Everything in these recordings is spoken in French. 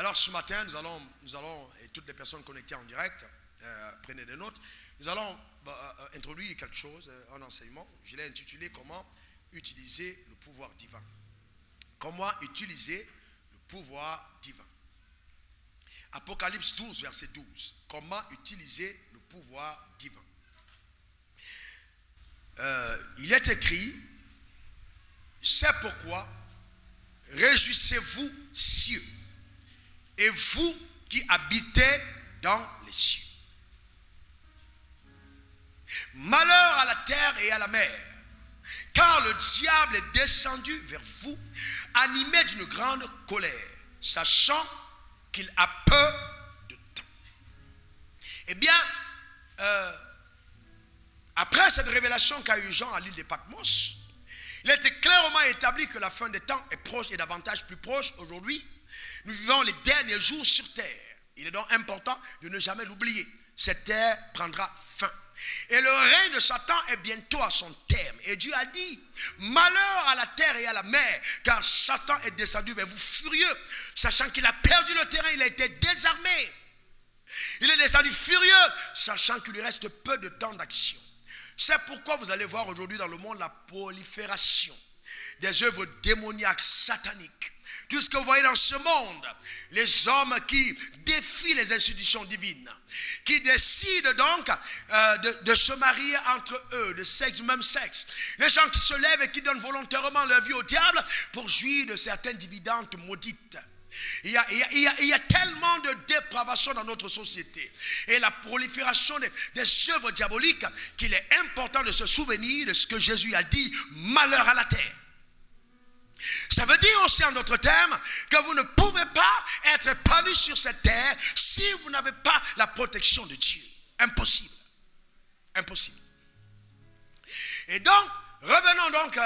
Alors ce matin, nous allons, et toutes les personnes connectées en direct, prenez des notes, nous allons introduire quelque chose, un enseignement. Je l'ai intitulé « Comment utiliser le pouvoir divin ». Comment utiliser le pouvoir divin. Apocalypse 12, verset 12. Comment utiliser le pouvoir divin. Il est écrit, c'est pourquoi réjouissez-vous cieux, et vous qui habitez dans les cieux. Malheur à la terre et à la mer, car le diable est descendu vers vous, animé d'une grande colère, sachant qu'il a peu de temps. Eh bien, après cette révélation qu'a eu Jean à l'île de Patmos, il était clairement établi que la fin des temps est proche et davantage plus proche aujourd'hui. Nous vivons les derniers jours sur terre. Il est donc important de ne jamais l'oublier. Cette terre prendra fin. Et le règne de Satan est bientôt à son terme. Et Dieu a dit, malheur à la terre et à la mer, car Satan est descendu vers vous furieux, sachant qu'il a perdu le terrain, il a été désarmé. Il est descendu furieux, sachant qu'il lui reste peu de temps d'action. C'est pourquoi vous allez voir aujourd'hui dans le monde la prolifération des œuvres démoniaques, sataniques. Tout ce que vous voyez dans ce monde, les hommes qui défient les institutions divines, qui décident donc de se marier entre eux, de sexe du même sexe. Les gens qui se lèvent et qui donnent volontairement leur vie au diable pour jouir de certaines dividendes maudites. Il y a tellement de dépravation dans notre société et la prolifération des œuvres diaboliques qu'il est important de se souvenir de ce que Jésus a dit, malheur à la terre. Ça veut dire aussi en d'autres termes que vous ne pouvez pas être épanoui sur cette terre si vous n'avez pas la protection de Dieu. Impossible. Impossible. Et donc, revenons donc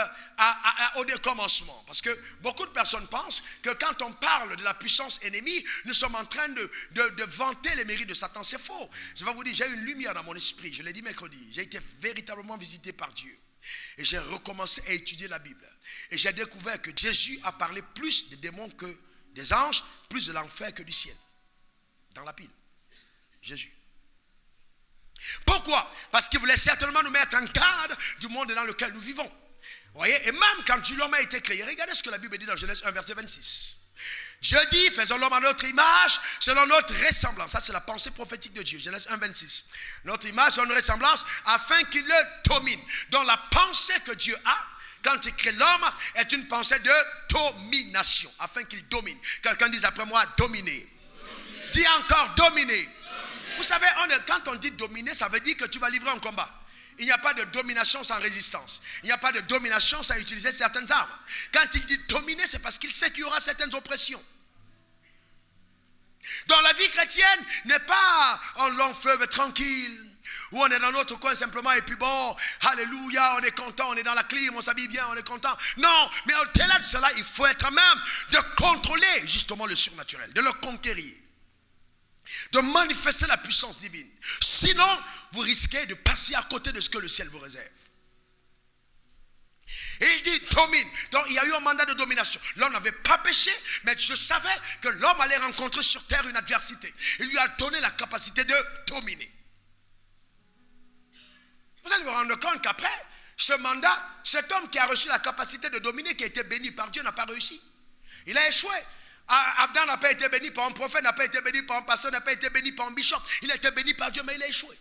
au décommencement. Parce que beaucoup de personnes pensent que quand on parle de la puissance ennemie, nous sommes en train de vanter les mérites de Satan. C'est faux. Je vais vous dire, j'ai une lumière dans mon esprit. Je l'ai dit mercredi. J'ai été véritablement visité par Dieu. Et j'ai recommencé à étudier la Bible. Et j'ai découvert que Jésus a parlé plus des démons que des anges, plus de l'enfer que du ciel. Dans la Bible. Jésus. Pourquoi? Parce qu'il voulait certainement nous mettre en cadre du monde dans lequel nous vivons. Vous voyez? Et même quand l'homme a été créé, regardez ce que la Bible dit dans Genèse 1, verset 26. Dieu dit, faisons l'homme à notre image, selon notre ressemblance. Ça, c'est la pensée prophétique de Dieu. Genèse 1, 26. Notre image, selon notre ressemblance, afin qu'il le domine. Donc la pensée que Dieu a, quand il crée l'homme, est une pensée de domination, afin qu'il domine. Quelqu'un dise après moi, dominer. Dis encore, dominer. Vous savez, quand on dit dominer, ça veut dire que tu vas livrer un combat. Il n'y a pas de domination sans résistance. Il n'y a pas de domination sans utiliser certaines armes. Quand il dit dominer, c'est parce qu'il sait qu'il y aura certaines oppressions. Donc la vie chrétienne n'est pas un long fleuve tranquille, où on est dans notre coin simplement et puis bon, alléluia, on est content, on est dans la clim, on s'habille bien, on est content. Non, mais au-delà de cela, il faut être même de contrôler justement le surnaturel, de le conquérir, de manifester la puissance divine. Sinon, vous risquez de passer à côté de ce que le ciel vous réserve. Et il dit domine. Donc il y a eu un mandat de domination. L'homme n'avait pas péché, mais Dieu savait que l'homme allait rencontrer sur terre une adversité. Il lui a donné la capacité de dominer. Vous allez vous rendre compte qu'après ce mandat, cet homme qui a reçu la capacité de dominer, qui a été béni par Dieu, n'a pas réussi. Il a échoué. Adam n'a pas été béni par un prophète, n'a pas été béni par un pasteur, n'a pas été béni par un bishop. Il a été béni par Dieu, mais il a échoué.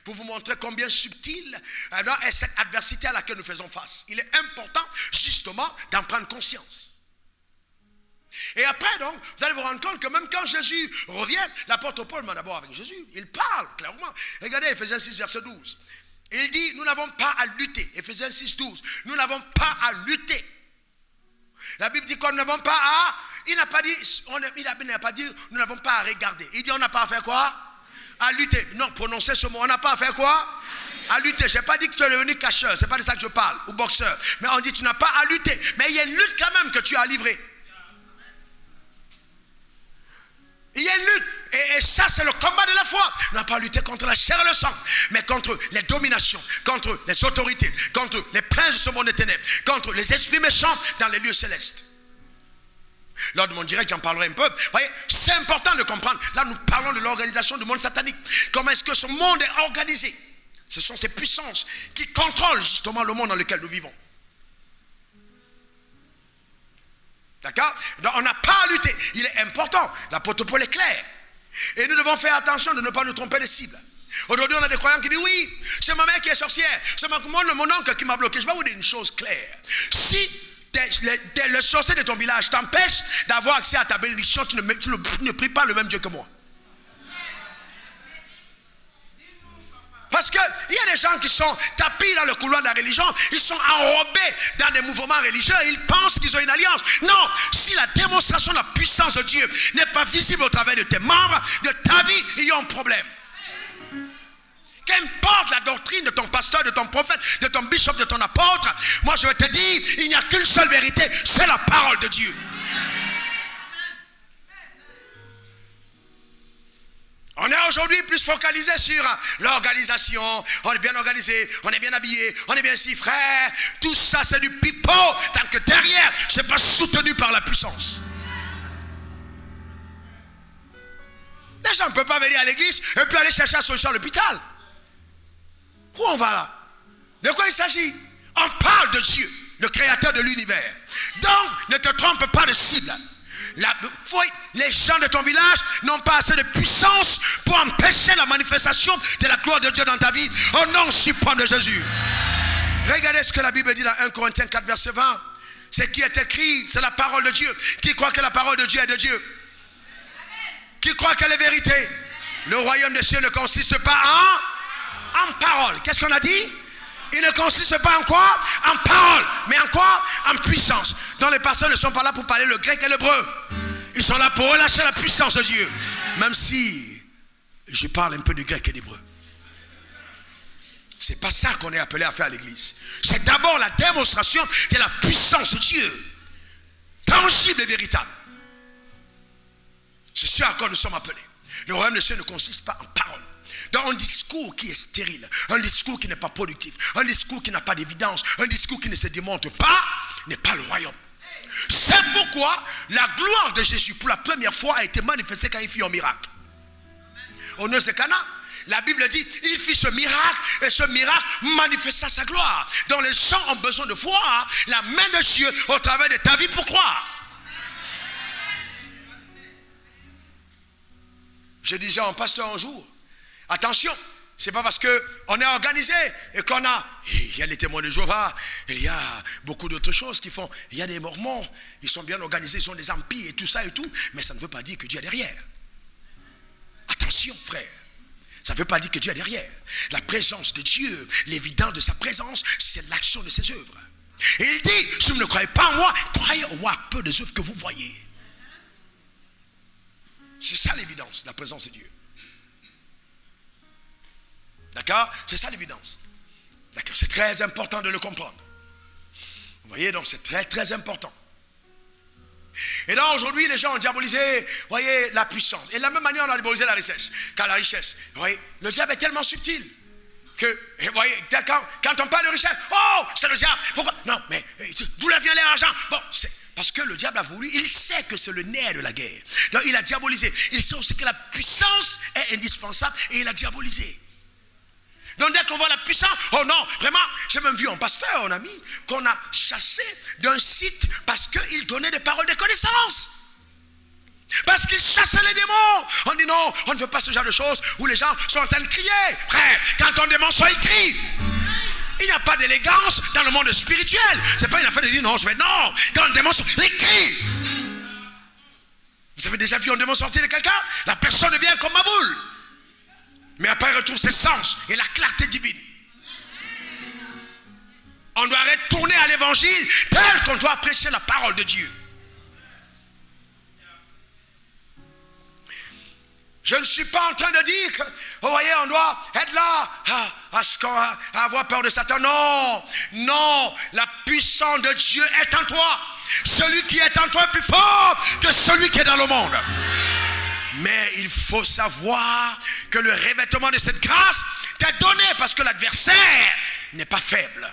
Pour vous montrer combien subtile est cette adversité à laquelle nous faisons face. Il est important justement d'en prendre conscience. Et après donc, vous allez vous rendre compte que même quand Jésus revient, l'apôtre Paul va d'abord avec Jésus. Il parle clairement. Regardez Ephésiens 6, verset 12. Il dit, nous n'avons pas à lutter. Ephésiens 6, 12. Nous n'avons pas à lutter. La Bible dit qu'on n'avons pas à... Il n'a pas dit, nous n'avons pas à regarder. Il dit, on n'a pas à faire quoi? À lutter. Non, prononcez ce mot. On n'a pas à faire quoi? À lutter. Je n'ai pas dit que tu es devenu cacheur. Ce n'est pas de ça que je parle. Ou boxeur. Mais on dit, tu n'as pas à lutter. Mais il y a une lutte quand même que tu as livrée. Il y a une lutte. Et ça, c'est le combat de la foi. On n'a pas à lutter contre la chair et le sang, mais contre les dominations, contre les autorités, contre les princes de ce monde des ténèbres, contre les esprits méchants dans les lieux célestes. lors de mon direct, j'en parlerai un peu. Vous voyez, c'est important de comprendre. Là, nous parlons de l'organisation du monde satanique. Comment est-ce que ce monde est organisé? Ce sont ces puissances qui contrôlent justement le monde dans lequel nous vivons. D'accord? Donc, on n'a pas à lutter. Il est important. L'apôtre Paul est clair. Et nous devons faire attention de ne pas nous tromper de cible. Aujourd'hui, on a des croyants qui disent oui, c'est ma mère qui est sorcière, c'est mon oncle qui m'a bloqué. Je vais vous dire une chose claire. Si le sorcier de ton village t'empêche d'avoir accès à ta bénédiction, tu ne pries pas le même Dieu que moi. Parce qu'il y a des gens qui sont tapis dans le couloir de la religion, ils sont enrobés dans des mouvements religieux et ils pensent qu'ils ont une alliance. Non, si la démonstration de la puissance de Dieu n'est pas visible au travers de tes membres, de ta vie, il y a un problème. Qu'importe la doctrine de ton pasteur, de ton prophète, de ton bishop, de ton apôtre, moi je vais te dire, il n'y a qu'une seule vérité, c'est la parole de Dieu. On est aujourd'hui plus focalisé sur l'organisation. On est bien organisé, on est bien habillé, on est bien si frère. Tout ça c'est du pipeau, tant que derrière c'est pas soutenu par la puissance. Les gens ne peuvent pas venir à l'église et puis aller chercher la solution à l'hôpital. Où on va là? De quoi il s'agit? On parle de Dieu, le créateur de l'univers. Donc, ne te trompe pas de cible. Les gens de ton village n'ont pas assez de puissance pour empêcher la manifestation de la gloire de Dieu dans ta vie. Au nom suprême de Jésus. Regardez ce que la Bible dit dans 1 Corinthiens 4, verset 20. C'est qui est écrit, c'est la parole de Dieu. Qui croit que la parole de Dieu est de Dieu? Qui croit qu'elle est vérité? Le royaume des cieux ne consiste pas en parole. Qu'est-ce qu'on a dit? Il ne consiste pas en quoi? En parole. Mais en quoi? En puissance. Donc les pasteurs ne sont pas là pour parler le grec et l'hébreu. Ils sont là pour relâcher la puissance de Dieu. Même si je parle un peu du grec et l'hébreu. C'est pas ça qu'on est appelé à faire à l'église. C'est d'abord la démonstration de la puissance de Dieu. Tangible et véritable. C'est ce à quoi nous sommes appelés. Le royaume des cieux ne consiste pas en parole. Dans un discours qui est stérile, un discours qui n'est pas productif, un discours qui n'a pas d'évidence, un discours qui ne se démontre pas, n'est pas le royaume. C'est pourquoi la gloire de Jésus pour la première fois a été manifestée quand il fit un miracle. Au nez de Cana, la Bible dit, il fit ce miracle et ce miracle manifesta sa gloire. Donc les gens ont besoin de voir la main de Dieu au travers de ta vie pour croire. Je disais à un pasteur un jour, attention, c'est pas parce qu'on est organisé et qu'on a, il y a les témoins de Jéhovah, il y a beaucoup d'autres choses qui font, il y a des Mormons, ils sont bien organisés, ils ont des empires et tout ça et tout, mais ça ne veut pas dire que Dieu est derrière. Attention frère, ça ne veut pas dire que Dieu est derrière. La présence de Dieu, l'évidence de sa présence, c'est l'action de ses œuvres. Et il dit, si vous ne croyez pas en moi, croyez au moins peu des œuvres que vous voyez. C'est ça l'évidence, la présence de Dieu. D'accord? C'est ça l'évidence. D'accord? C'est très important de le comprendre. Vous voyez, donc c'est très très important. Et donc aujourd'hui, les gens ont diabolisé, vous voyez, la puissance. Et de la même manière, on a diabolisé la richesse. Car la richesse, vous voyez, le diable est tellement subtil que, vous voyez, quand on parle de richesse, oh, c'est le diable. Pourquoi? Non, mais d'où vient l'argent? Bon, c'est parce que le diable a voulu, il sait que c'est le nerf de la guerre. Donc il a diabolisé. Il sait aussi que la puissance est indispensable et il a diabolisé. Donc dès qu'on voit la puissance, oh non, vraiment, j'ai même vu un pasteur, un ami, qu'on a chassé d'un site parce qu'il donnait des paroles de connaissance. Parce qu'il chassait les démons. On dit non, on ne veut pas ce genre de choses où les gens sont en train de crier. Frère, quand un démon soit écrit, il n'y a pas d'élégance dans le monde spirituel. C'est pas une affaire de dire non, je vais non. Quand le démon sort, il crie. Vous avez déjà vu un démon sortir de quelqu'un? La personne devient comme ma boule. Mais après, il retrouve ses sens et la clarté divine. On doit retourner à l'évangile tel qu'on doit prêcher la parole de Dieu. Je ne suis pas en train de dire que, vous voyez, on doit être là à avoir peur de Satan. Non, non, la puissance de Dieu est en toi. Celui qui est en toi est plus fort que celui qui est dans le monde. Mais il faut savoir que le revêtement de cette grâce t'est donné parce que l'adversaire n'est pas faible.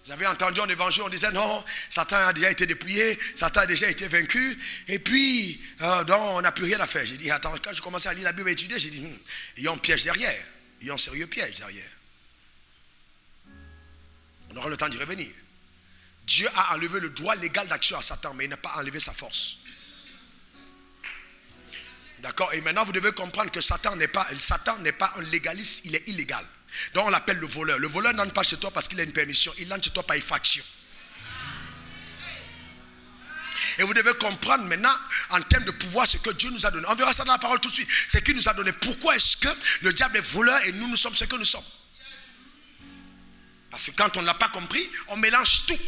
J'avais entendu en évangile, on disait non, Satan a déjà été dépouillé, Satan a déjà été vaincu, et puis donc, on n'a plus rien à faire. J'ai dit, attends, quand je commençais à lire la Bible et étudier, j'ai dit, il y a un piège derrière, il y a un sérieux piège derrière. On aura le temps d'y revenir. Dieu a enlevé le droit légal d'action à Satan, mais il n'a pas enlevé sa force. D'accord? Et maintenant, vous devez comprendre que Satan n'est pas un légaliste, il est illégal. Donc on l'appelle le voleur. Le voleur n'entre pas chez toi parce qu'il a une permission. Il entre chez toi par effraction. Et vous devez comprendre maintenant, en termes de pouvoir, ce que Dieu nous a donné. On verra ça dans la parole tout de suite. C'est qu'il nous a donné. Pourquoi est-ce que le diable est voleur et nous sommes ce que nous sommes? Parce que quand on ne l'a pas compris, on mélange tout.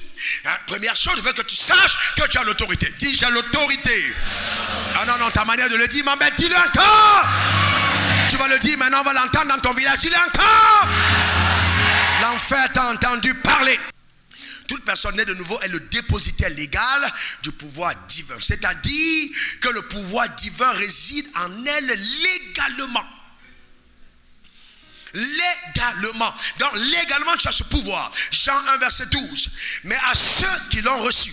Première chose, je veux que tu saches que tu as l'autorité. Dis, j'ai l'autorité. Ah non, ta manière de le dire, mais dis-le encore. Tu vas le dire, maintenant on va l'entendre dans ton village. Dis-le encore. L'enfer t'a entendu parler. Toute personne née de nouveau est le dépositaire légal du pouvoir divin. C'est-à-dire que le pouvoir divin réside en elle légalement. Légalement. Donc légalement tu as ce pouvoir. Jean 1 verset 12. Mais à ceux qui l'ont reçu.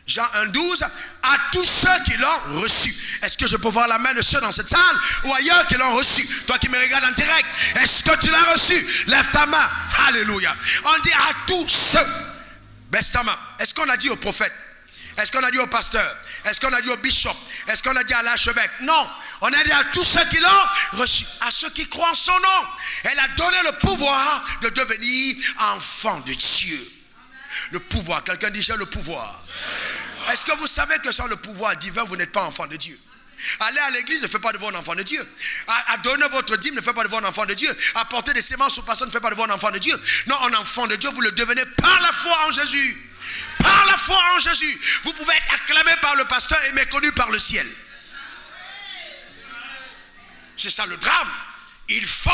Jean 1 12. À tous ceux qui l'ont reçu. Est-ce que je peux voir la main de ceux dans cette salle ou ailleurs qui l'ont reçu? Toi qui me regardes en direct, est-ce que tu l'as reçu? Lève ta main. Alléluia. On dit à tous ceux. Baisse ta main. Est-ce qu'on a dit au prophète? Est-ce qu'on a dit au pasteur? Est-ce qu'on a dit au bishop? Est-ce qu'on a dit à l'archevêque? Non. On a dit à tous ceux qui l'ont reçu, à ceux qui croient en son nom. Elle a donné le pouvoir de devenir enfant de Dieu. Le pouvoir, quelqu'un dit j'ai le pouvoir. Est-ce que vous savez que sans le pouvoir divin, vous n'êtes pas enfant de Dieu? Aller à l'église ne fait pas de vous un enfant de Dieu. À donner votre dîme ne fait pas de vous un enfant de Dieu. Apporter des semences aux personnes ne fait pas de vous un enfant de Dieu. Non, un enfant de Dieu, vous le devenez par la foi en Jésus. Par la foi en Jésus. Vous pouvez être acclamé par le pasteur et méconnu par le ciel. C'est ça le drame. Il faut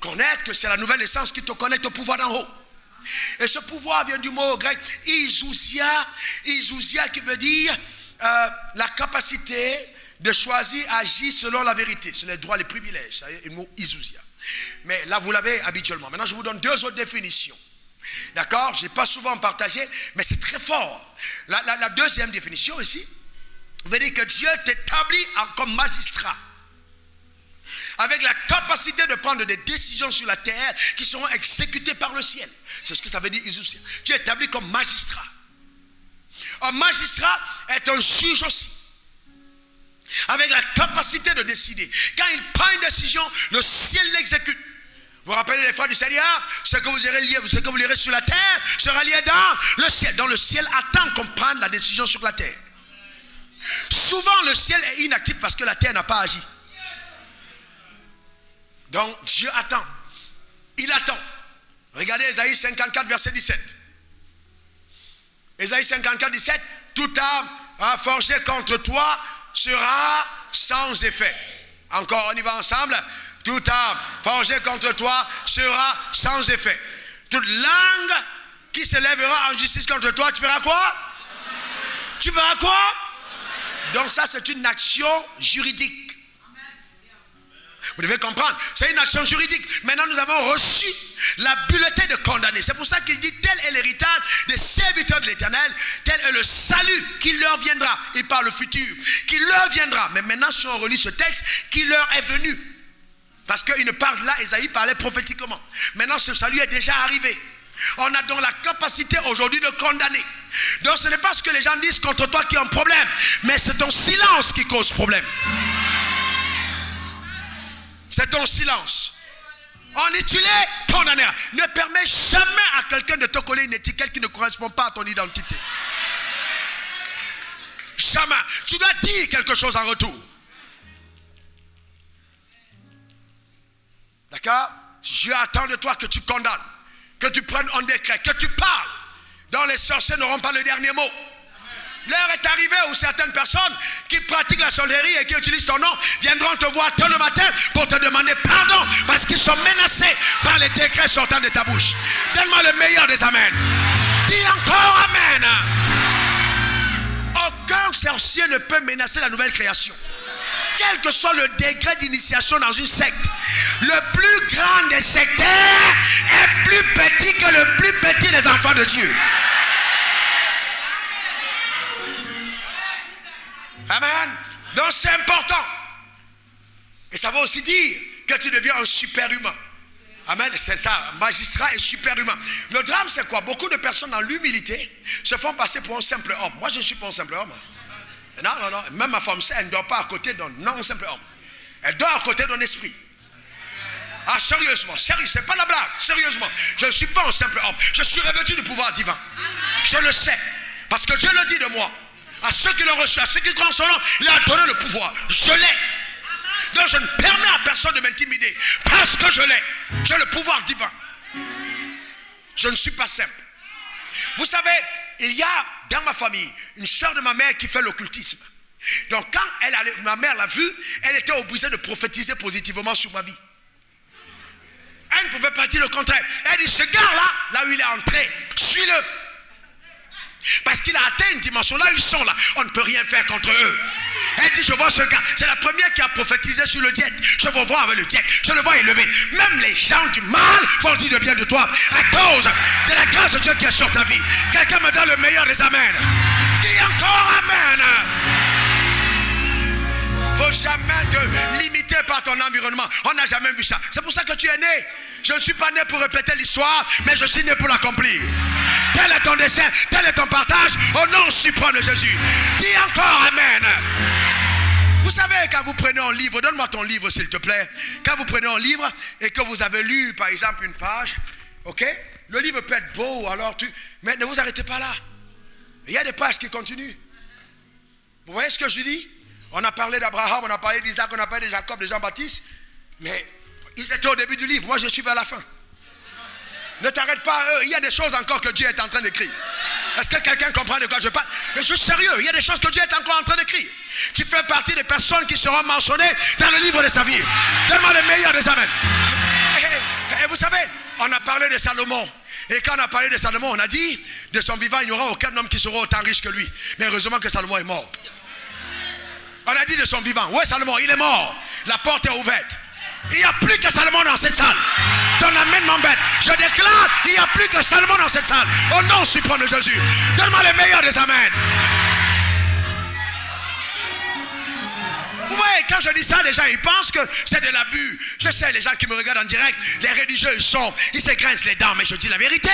connaître que c'est la nouvelle naissance qui te connecte au pouvoir d'en haut. Et ce pouvoir vient du mot grec Isousia. Isousia qui veut dire la capacité de choisir, agir selon la vérité. C'est les droits, les privilèges. C'est le mot Isousia. Mais là vous l'avez habituellement. Maintenant je vous donne deux autres définitions. D'accord? Je n'ai pas souvent partagé, mais c'est très fort. La deuxième définition ici veut dire que Dieu t'établit comme magistrat, avec la capacité de prendre des décisions sur la terre qui seront exécutées par le ciel. C'est ce que ça veut dire Isousia. Dieu est établi comme magistrat. Un magistrat est un juge aussi, avec la capacité de décider. Quand il prend une décision, le ciel l'exécute. Vous vous rappelez les fois du Seigneur, ce que vous lirez sur la terre sera lié dans le ciel. Donc le ciel attend qu'on prenne la décision sur la terre. Souvent le ciel est inactif parce que la terre n'a pas agi. Donc Dieu attend. Il attend. Regardez Ésaïe 54 verset 17. Ésaïe 54 17. Toute arme forgée contre toi sera sans effet. Encore, on y va ensemble. Toute arme forgée contre toi sera sans effet. Toute langue qui se lèvera en justice contre toi, tu feras quoi? Tu feras quoi? Donc ça c'est une action juridique. Vous devez comprendre, c'est une action juridique. Maintenant nous avons reçu la bulletin de condamné. C'est pour ça qu'il dit tel est l'héritage des serviteurs de l'Éternel, tel est le salut qui leur viendra. Il parle le futur, qui leur viendra. Mais maintenant si on relit ce texte, qui leur est venu. Parce qu'il ne parle là, Ésaïe parlait prophétiquement. Maintenant ce salut est déjà arrivé. On a donc la capacité aujourd'hui de condamner. Donc ce n'est pas ce que les gens disent contre toi qui ont un problème, mais c'est ton silence qui cause problème. C'est ton silence. On dit tu l'es condamné. Ne permets jamais à quelqu'un de te coller une étiquette qui ne correspond pas à ton identité. Jamais. Tu dois dire quelque chose en retour. D'accord? Dieu attend de toi que tu condamnes, que tu prennes un décret, que tu parles. Donc les sorciers n'auront pas le dernier mot. L'heure est arrivée où certaines personnes qui pratiquent la sorcellerie et qui utilisent ton nom viendront te voir tôt le matin pour te demander pardon parce qu'ils sont menacés par les décrets sortant de ta bouche. Donne-moi le meilleur des amens. Dis encore amen. Aucun sorcier ne peut menacer la nouvelle création. quel que soit le degré d'initiation dans une secte, le plus grand des sectaires est plus petit que le plus petit des enfants de Dieu. Amen. Donc c'est important. Et ça veut aussi dire que tu deviens un super humain. Amen, c'est ça, magistrat et super humain. Le drame c'est quoi? Beaucoup de personnes dans l'humilité se font passer pour un simple homme. Moi je ne suis pas un simple homme. Non, même ma femme, elle ne dort pas à côté d'un non simple homme. Elle dort à côté d'un esprit. Ah, sérieusement, sérieux, c'est pas la blague, sérieusement. Je ne suis pas un simple homme, je suis revêtu du pouvoir divin. Je le sais, parce que Dieu le dit de moi. À ceux qui l'ont reçu, à ceux qui croient en son nom, il a donné le pouvoir. Je l'ai. Donc je ne permets à personne de m'intimider, parce que je l'ai. J'ai le pouvoir divin. Je ne suis pas simple. Vous savez, il y a dans ma famille une soeur de ma mère qui fait l'occultisme. Donc quand ma mère l'a vue, elle était obligée de prophétiser positivement sur ma vie. Elle ne pouvait pas dire le contraire. Elle dit, ce gars-là, là où il est entré, suis-le. Parce qu'il a atteint une dimension, là où ils sont là, on ne peut rien faire contre eux. Elle dit, je vois ce gars, c'est la première qui a prophétisé sur le diète. Je vais voir avec le diète, je le vois élevé. Même les gens du mal vont dire de bien de toi, à cause de la grâce de Dieu qui est sur ta vie. Quelqu'un me donne le meilleur des amens. Dis encore amen. Faut jamais te limiter par ton environnement. On n'a jamais vu ça. C'est pour ça que tu es né. Je ne suis pas né pour répéter l'histoire, mais je suis né pour l'accomplir. Tel est ton dessein, tel est ton partage, au nom suprême de Jésus. Dis encore amen. Vous savez, quand vous prenez un livre, donne-moi ton livre s'il te plaît. Quand vous prenez un livre et que vous avez lu par exemple une page, ok, le livre peut être beau, alors mais ne vous arrêtez pas là. Il y a des pages qui continuent. Vous voyez ce que je dis? On a parlé d'Abraham, on a parlé d'Isaac, on a parlé de Jacob, de Jean-Baptiste, mais ils étaient au début du livre, moi je suis vers la fin. Ne t'arrête pas à eux, il y a des choses encore que Dieu est en train d'écrire. Est-ce que quelqu'un comprend de quoi je parle? Mais je suis sérieux, il y a des choses que Dieu est encore en train d'écrire. Tu fais partie des personnes qui seront mentionnées dans le livre de sa vie. Donne-moi le meilleur des amens. Et vous savez, on a parlé de Salomon. Et quand on a parlé de Salomon, on a dit, de son vivant, il n'y aura aucun homme qui sera autant riche que lui. Mais heureusement que Salomon est mort. On a dit de son vivant, ouais Salomon, il est mort. La porte est ouverte. Il n'y a plus que Salomon dans cette salle. Ton amen m'embête. Je déclare, il n'y a plus que Salomon dans cette salle. Au nom suprême de Jésus. Donne-moi le meilleur des amens. Vous voyez, quand je dis ça, les gens ils pensent que c'est de l'abus. Je sais, les gens qui me regardent en direct, les religieux ils se grincent les dents, mais je dis la vérité.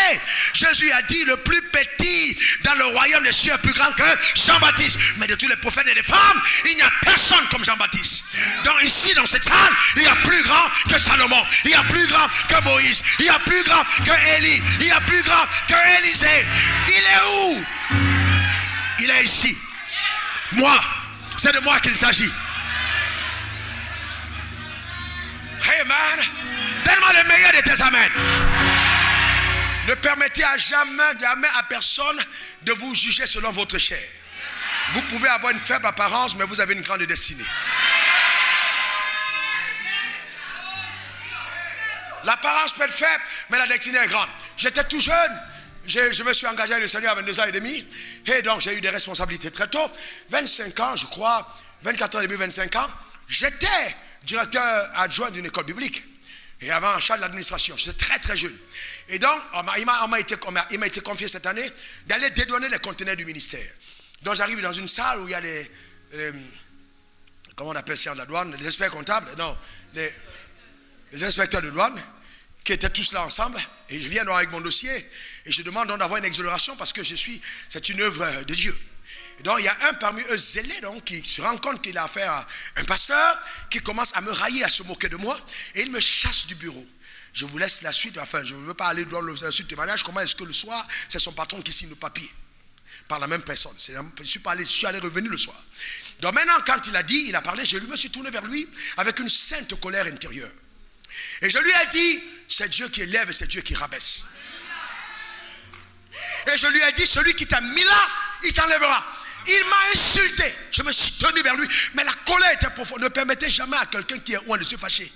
Jésus a dit, le plus petit dans le royaume des cieux est plus grand que Jean-Baptiste. Mais de tous les prophètes et des femmes, il n'y a personne comme Jean-Baptiste. Donc ici, dans cette salle, il y a plus grand que Salomon, il y a plus grand que Moïse, il y a plus grand que Élie, il y a plus grand que Élisée. Il est où? Il est ici. Moi, c'est de moi qu'il s'agit. Hey man, donne-moi le meilleur de tes amens. Ne permettez jamais à personne de vous juger selon votre chair. Vous pouvez avoir une faible apparence, mais vous avez une grande destinée. L'apparence peut être faible, mais la destinée est grande. J'étais tout jeune. Je me suis engagé avec le Seigneur à 22 ans et demi. Et donc j'ai eu des responsabilités très tôt. 25 ans, je crois, 24 ans et demi, 25 ans. J'étais directeur adjoint d'une école biblique et avant en charge de l'administration. J'étais très très jeune. Et donc, il m'a été confié cette année d'aller dédouaner les conteneurs du ministère. Donc j'arrive dans une salle où il y a les comment on appelle ça de la douane, les experts comptables, non, les inspecteurs de douane, qui étaient tous là ensemble. Et je viens donc avec mon dossier et je demande donc d'avoir une exonération parce que c'est une œuvre de Dieu. Et donc il y a un parmi eux zélé donc, qui se rend compte qu'il a affaire à un pasteur qui commence à me railler, à se moquer de moi et il me chasse du bureau. Je vous laisse la suite, enfin je ne veux pas aller dans la suite du mariage. Comment est-ce que le soir c'est son patron qui signe le papier par la même personne. Je suis allé revenir le soir. Donc maintenant quand il a parlé, je me suis tourné vers lui avec une sainte colère intérieure. Et je lui ai dit, c'est Dieu qui élève et c'est Dieu qui rabaisse. Et je lui ai dit, celui qui t'a mis là, il t'enlèvera. Il m'a insulté. Je me suis tenu vers lui. Mais la colère était profonde. Ne permettez jamais à quelqu'un qui est loin de se fâcher.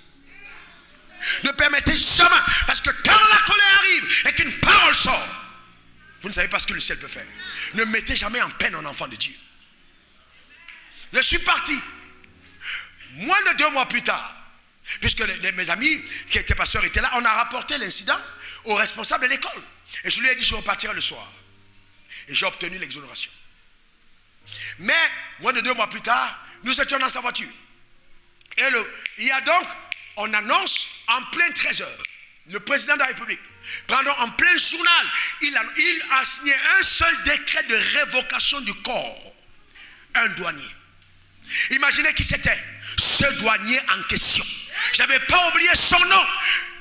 Ne permettez jamais. Parce que quand la colère arrive et qu'une parole sort, vous ne savez pas ce que le ciel peut faire. Ne mettez jamais en peine un enfant de Dieu. Je suis parti. Moins de 2 mois plus tard, puisque mes amis qui étaient pasteurs étaient là, on a rapporté l'incident au responsable de l'école. Et je lui ai dit, je repartirai le soir. Et j'ai obtenu l'exonération. Mais, moins de 2 mois plus tard, nous étions dans sa voiture. Et il y a donc, on annonce en plein 13h, le président de la République, pendant en plein journal, il a signé un seul décret de révocation du corps. Un douanier. Imaginez qui c'était, ce douanier en question. Je n'avais pas oublié son nom.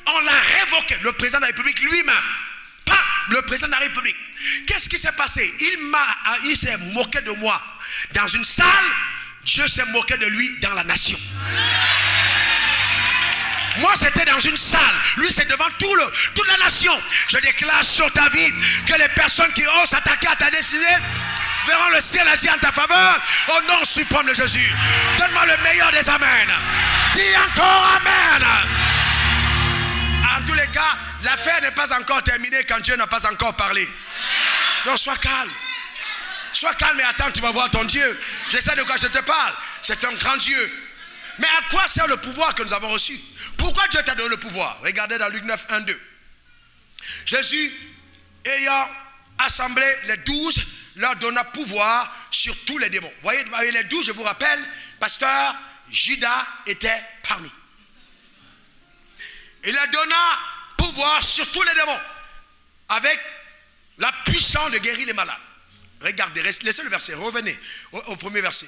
On l'a révoqué, le président de la République lui-même. Pas le président de la République. Qu'est-ce qui s'est passé? Il s'est moqué de moi dans une salle. Dieu s'est moqué de lui dans la nation. Moi c'était dans une salle. Lui c'est devant toute la nation. Je déclare sur ta vie que les personnes qui osent s'attaquer à ta destinée verront le ciel agir en ta faveur. Au nom suprême de Jésus. Donne-moi le meilleur des amens. Dis encore amen. En tous les cas, l'affaire n'est pas encore terminée quand Dieu n'a pas encore parlé. Donc sois calme. Sois calme et attends, tu vas voir ton Dieu. Je sais de quoi je te parle. C'est un grand Dieu. Mais à quoi sert le pouvoir que nous avons reçu? Pourquoi Dieu t'a donné le pouvoir? Regardez dans Luc 9, 1, 2. Jésus, ayant assemblé les 12, leur donna pouvoir sur tous les démons. Vous voyez, les 12, je vous rappelle, pasteur Judas était parmi. Il leur donna pouvoir sur tous les démons, avec la puissance de guérir les malades. Regardez, laissez le verset, revenez au premier verset.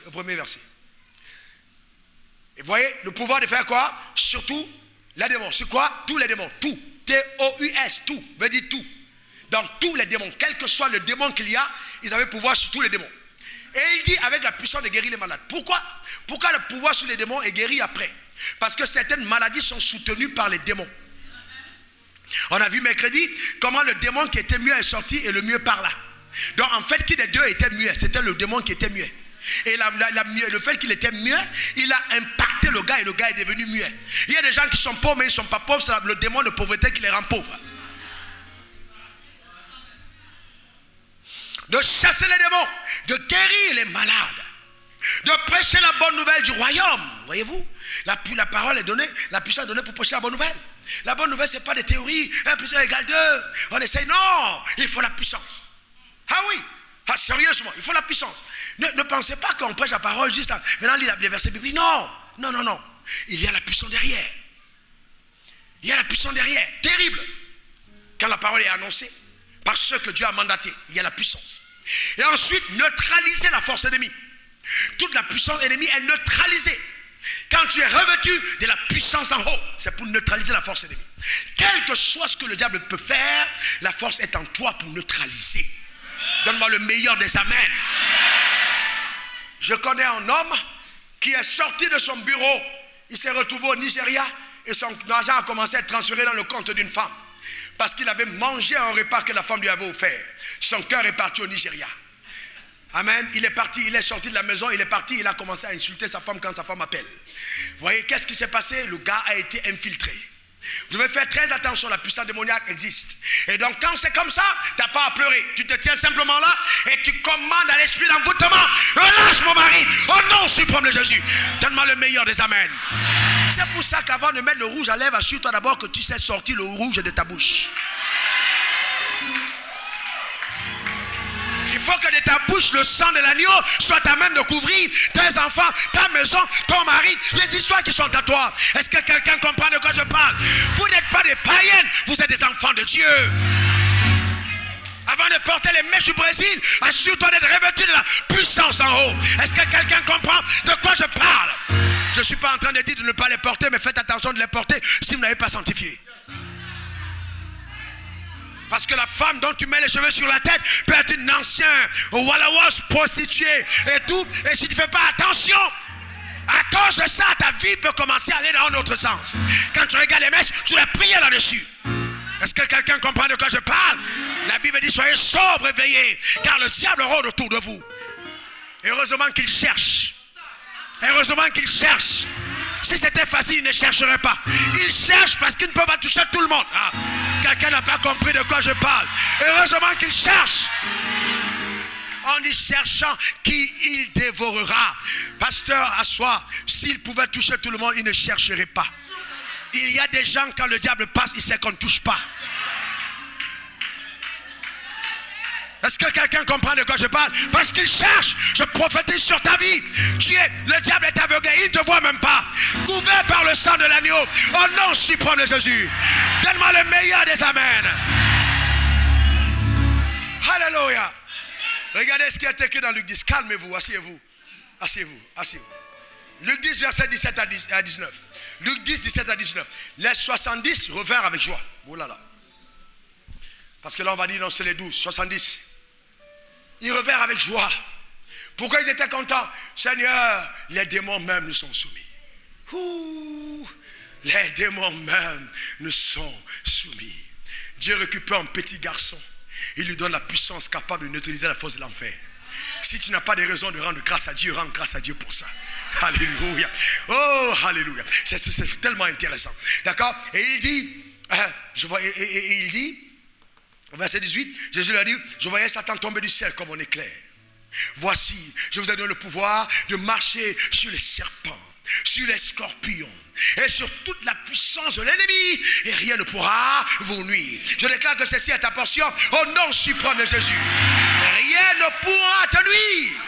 Et vous voyez, le pouvoir de faire quoi? Surtout les démons. C'est quoi? Tous les démons. Tout. T-O-U-S. Tout. Veut dire tout. Donc tous les démons, quel que soit le démon qu'il y a, ils avaient pouvoir sur tous les démons. Et il dit avec la puissance de guérir les malades. Pourquoi le pouvoir sur les démons est guéri après? Parce que certaines maladies sont soutenues par les démons. On a vu mercredi comment le démon qui était muet est sorti et le muet par là. Donc en fait, qui des deux était muet? C'était le démon qui était muet. Et le fait qu'il était muet, il a impacté le gars et le gars est devenu muet. Il y a des gens qui sont pauvres mais ils ne sont pas pauvres, c'est le démon de pauvreté qui les rend pauvres. De chasser les démons, de guérir les malades, de prêcher la bonne nouvelle du royaume. Voyez-vous, la parole est donnée, la puissance est donnée pour prêcher la bonne nouvelle. La bonne nouvelle, ce n'est pas des théories, 1 plus 1 égale 2. On essaye, non, il faut la puissance. Ah oui, sérieusement, il faut la puissance. Ne pensez pas qu'on prêche la parole juste en venant lire les versets bibliques. Non. Il y a la puissance derrière. Il y a la puissance derrière, terrible. Quand la parole est annoncée, par ce que Dieu a mandaté, il y a la puissance. Et ensuite, neutraliser la force ennemie. Toute la puissance ennemie est neutralisée. Quand tu es revêtu de la puissance en haut, c'est pour neutraliser la force ennemie. Quel que soit ce que le diable peut faire, la force est en toi pour neutraliser. Donne-moi le meilleur des amens. Je connais un homme qui est sorti de son bureau. Il s'est retrouvé au Nigeria et son argent a commencé à être transféré dans le compte d'une femme. Parce qu'il avait mangé un repas que la femme lui avait offert. Son cœur est parti au Nigeria. Amen. Il est parti, il est sorti de la maison, il est parti, il a commencé à insulter sa femme quand sa femme appelle. Vous voyez, qu'est-ce qui s'est passé? Le gars a été infiltré. Vous devez faire très attention, la puissance démoniaque existe. Et donc quand c'est comme ça, tu n'as pas à pleurer. Tu te tiens simplement là et tu commandes à l'esprit d'envoûtement. Relâche mon mari, au nom suprême de Jésus. Donne-moi le meilleur des amens. C'est pour ça qu'avant de mettre le rouge à lèvres, assure-toi d'abord que tu sais sortir le rouge de ta bouche. Il faut que de ta bouche, le sang de l'agneau soit à même de couvrir tes enfants, ta maison, ton mari, les histoires qui sont à toi. Est-ce que quelqu'un comprend de quoi je parle? Vous n'êtes pas des païennes, vous êtes des enfants de Dieu. Avant de porter les mèches du Brésil, assure-toi d'être revêtu de la puissance en haut. Est-ce que quelqu'un comprend de quoi je parle? Je ne suis pas en train de dire de ne pas les porter, mais faites attention de les porter si vous n'avez pas sanctifié. Parce que la femme dont tu mets les cheveux sur la tête peut être une ancienne Wallawas prostituée et tout. Et si tu ne fais pas attention, à cause de ça, ta vie peut commencer à aller dans un autre sens. Quand tu regardes les messes, tu dois prier là-dessus. Est-ce que quelqu'un comprend de quoi je parle? La Bible dit soyez sobres et veillez, car le diable rôde autour de vous. Et heureusement qu'il cherche. Heureusement qu'il cherche. Si c'était facile, il ne chercherait pas. Il cherche parce qu'il ne peut pas toucher tout le monde. Ah, quelqu'un n'a pas compris de quoi je parle. Heureusement qu'il cherche. On dit cherchant qui il dévorera. Pasteur, assois, s'il pouvait toucher tout le monde, il ne chercherait pas. Il y a des gens, quand le diable passe, il sait qu'on ne touche pas. Est-ce que quelqu'un comprend de quoi je parle? Parce qu'il cherche. Je prophétise sur ta vie. Le diable est aveuglé, il ne te voit même pas. Couvert par le sang de l'agneau, au nom suprême de Jésus. Donne-moi le meilleur des amens. Alléluia. Regardez ce qui est écrit dans Luc 10. Calmez-vous, asseyez-vous. Asseyez-vous, asseyez-vous. Luc 10, verset 17 à 19. Luc 10, 17 à 19. Les 70 revinrent avec joie. Oh là là. Parce que là, on va dire non, c'est les 12, 70. Ils revinrent avec joie. Pourquoi ils étaient contents? Seigneur, les démons même nous sont soumis. Ouh, les démons même nous sont soumis. Dieu récupère un petit garçon. Il lui donne la puissance capable de neutraliser la force de l'enfer. Si tu n'as pas de raison de rendre grâce à Dieu, rends grâce à Dieu pour ça. Alléluia. Oh, alléluia. C'est tellement intéressant. D'accord? Et il dit, il dit, verset 18, Jésus lui a dit, je voyais Satan tomber du ciel comme un éclair. Voici, je vous ai donné le pouvoir de marcher sur les serpents, sur les scorpions et sur toute la puissance de l'ennemi, et rien ne pourra vous nuire. Je déclare que ceci est ta portion au nom suprême de Jésus. Rien ne pourra te nuire.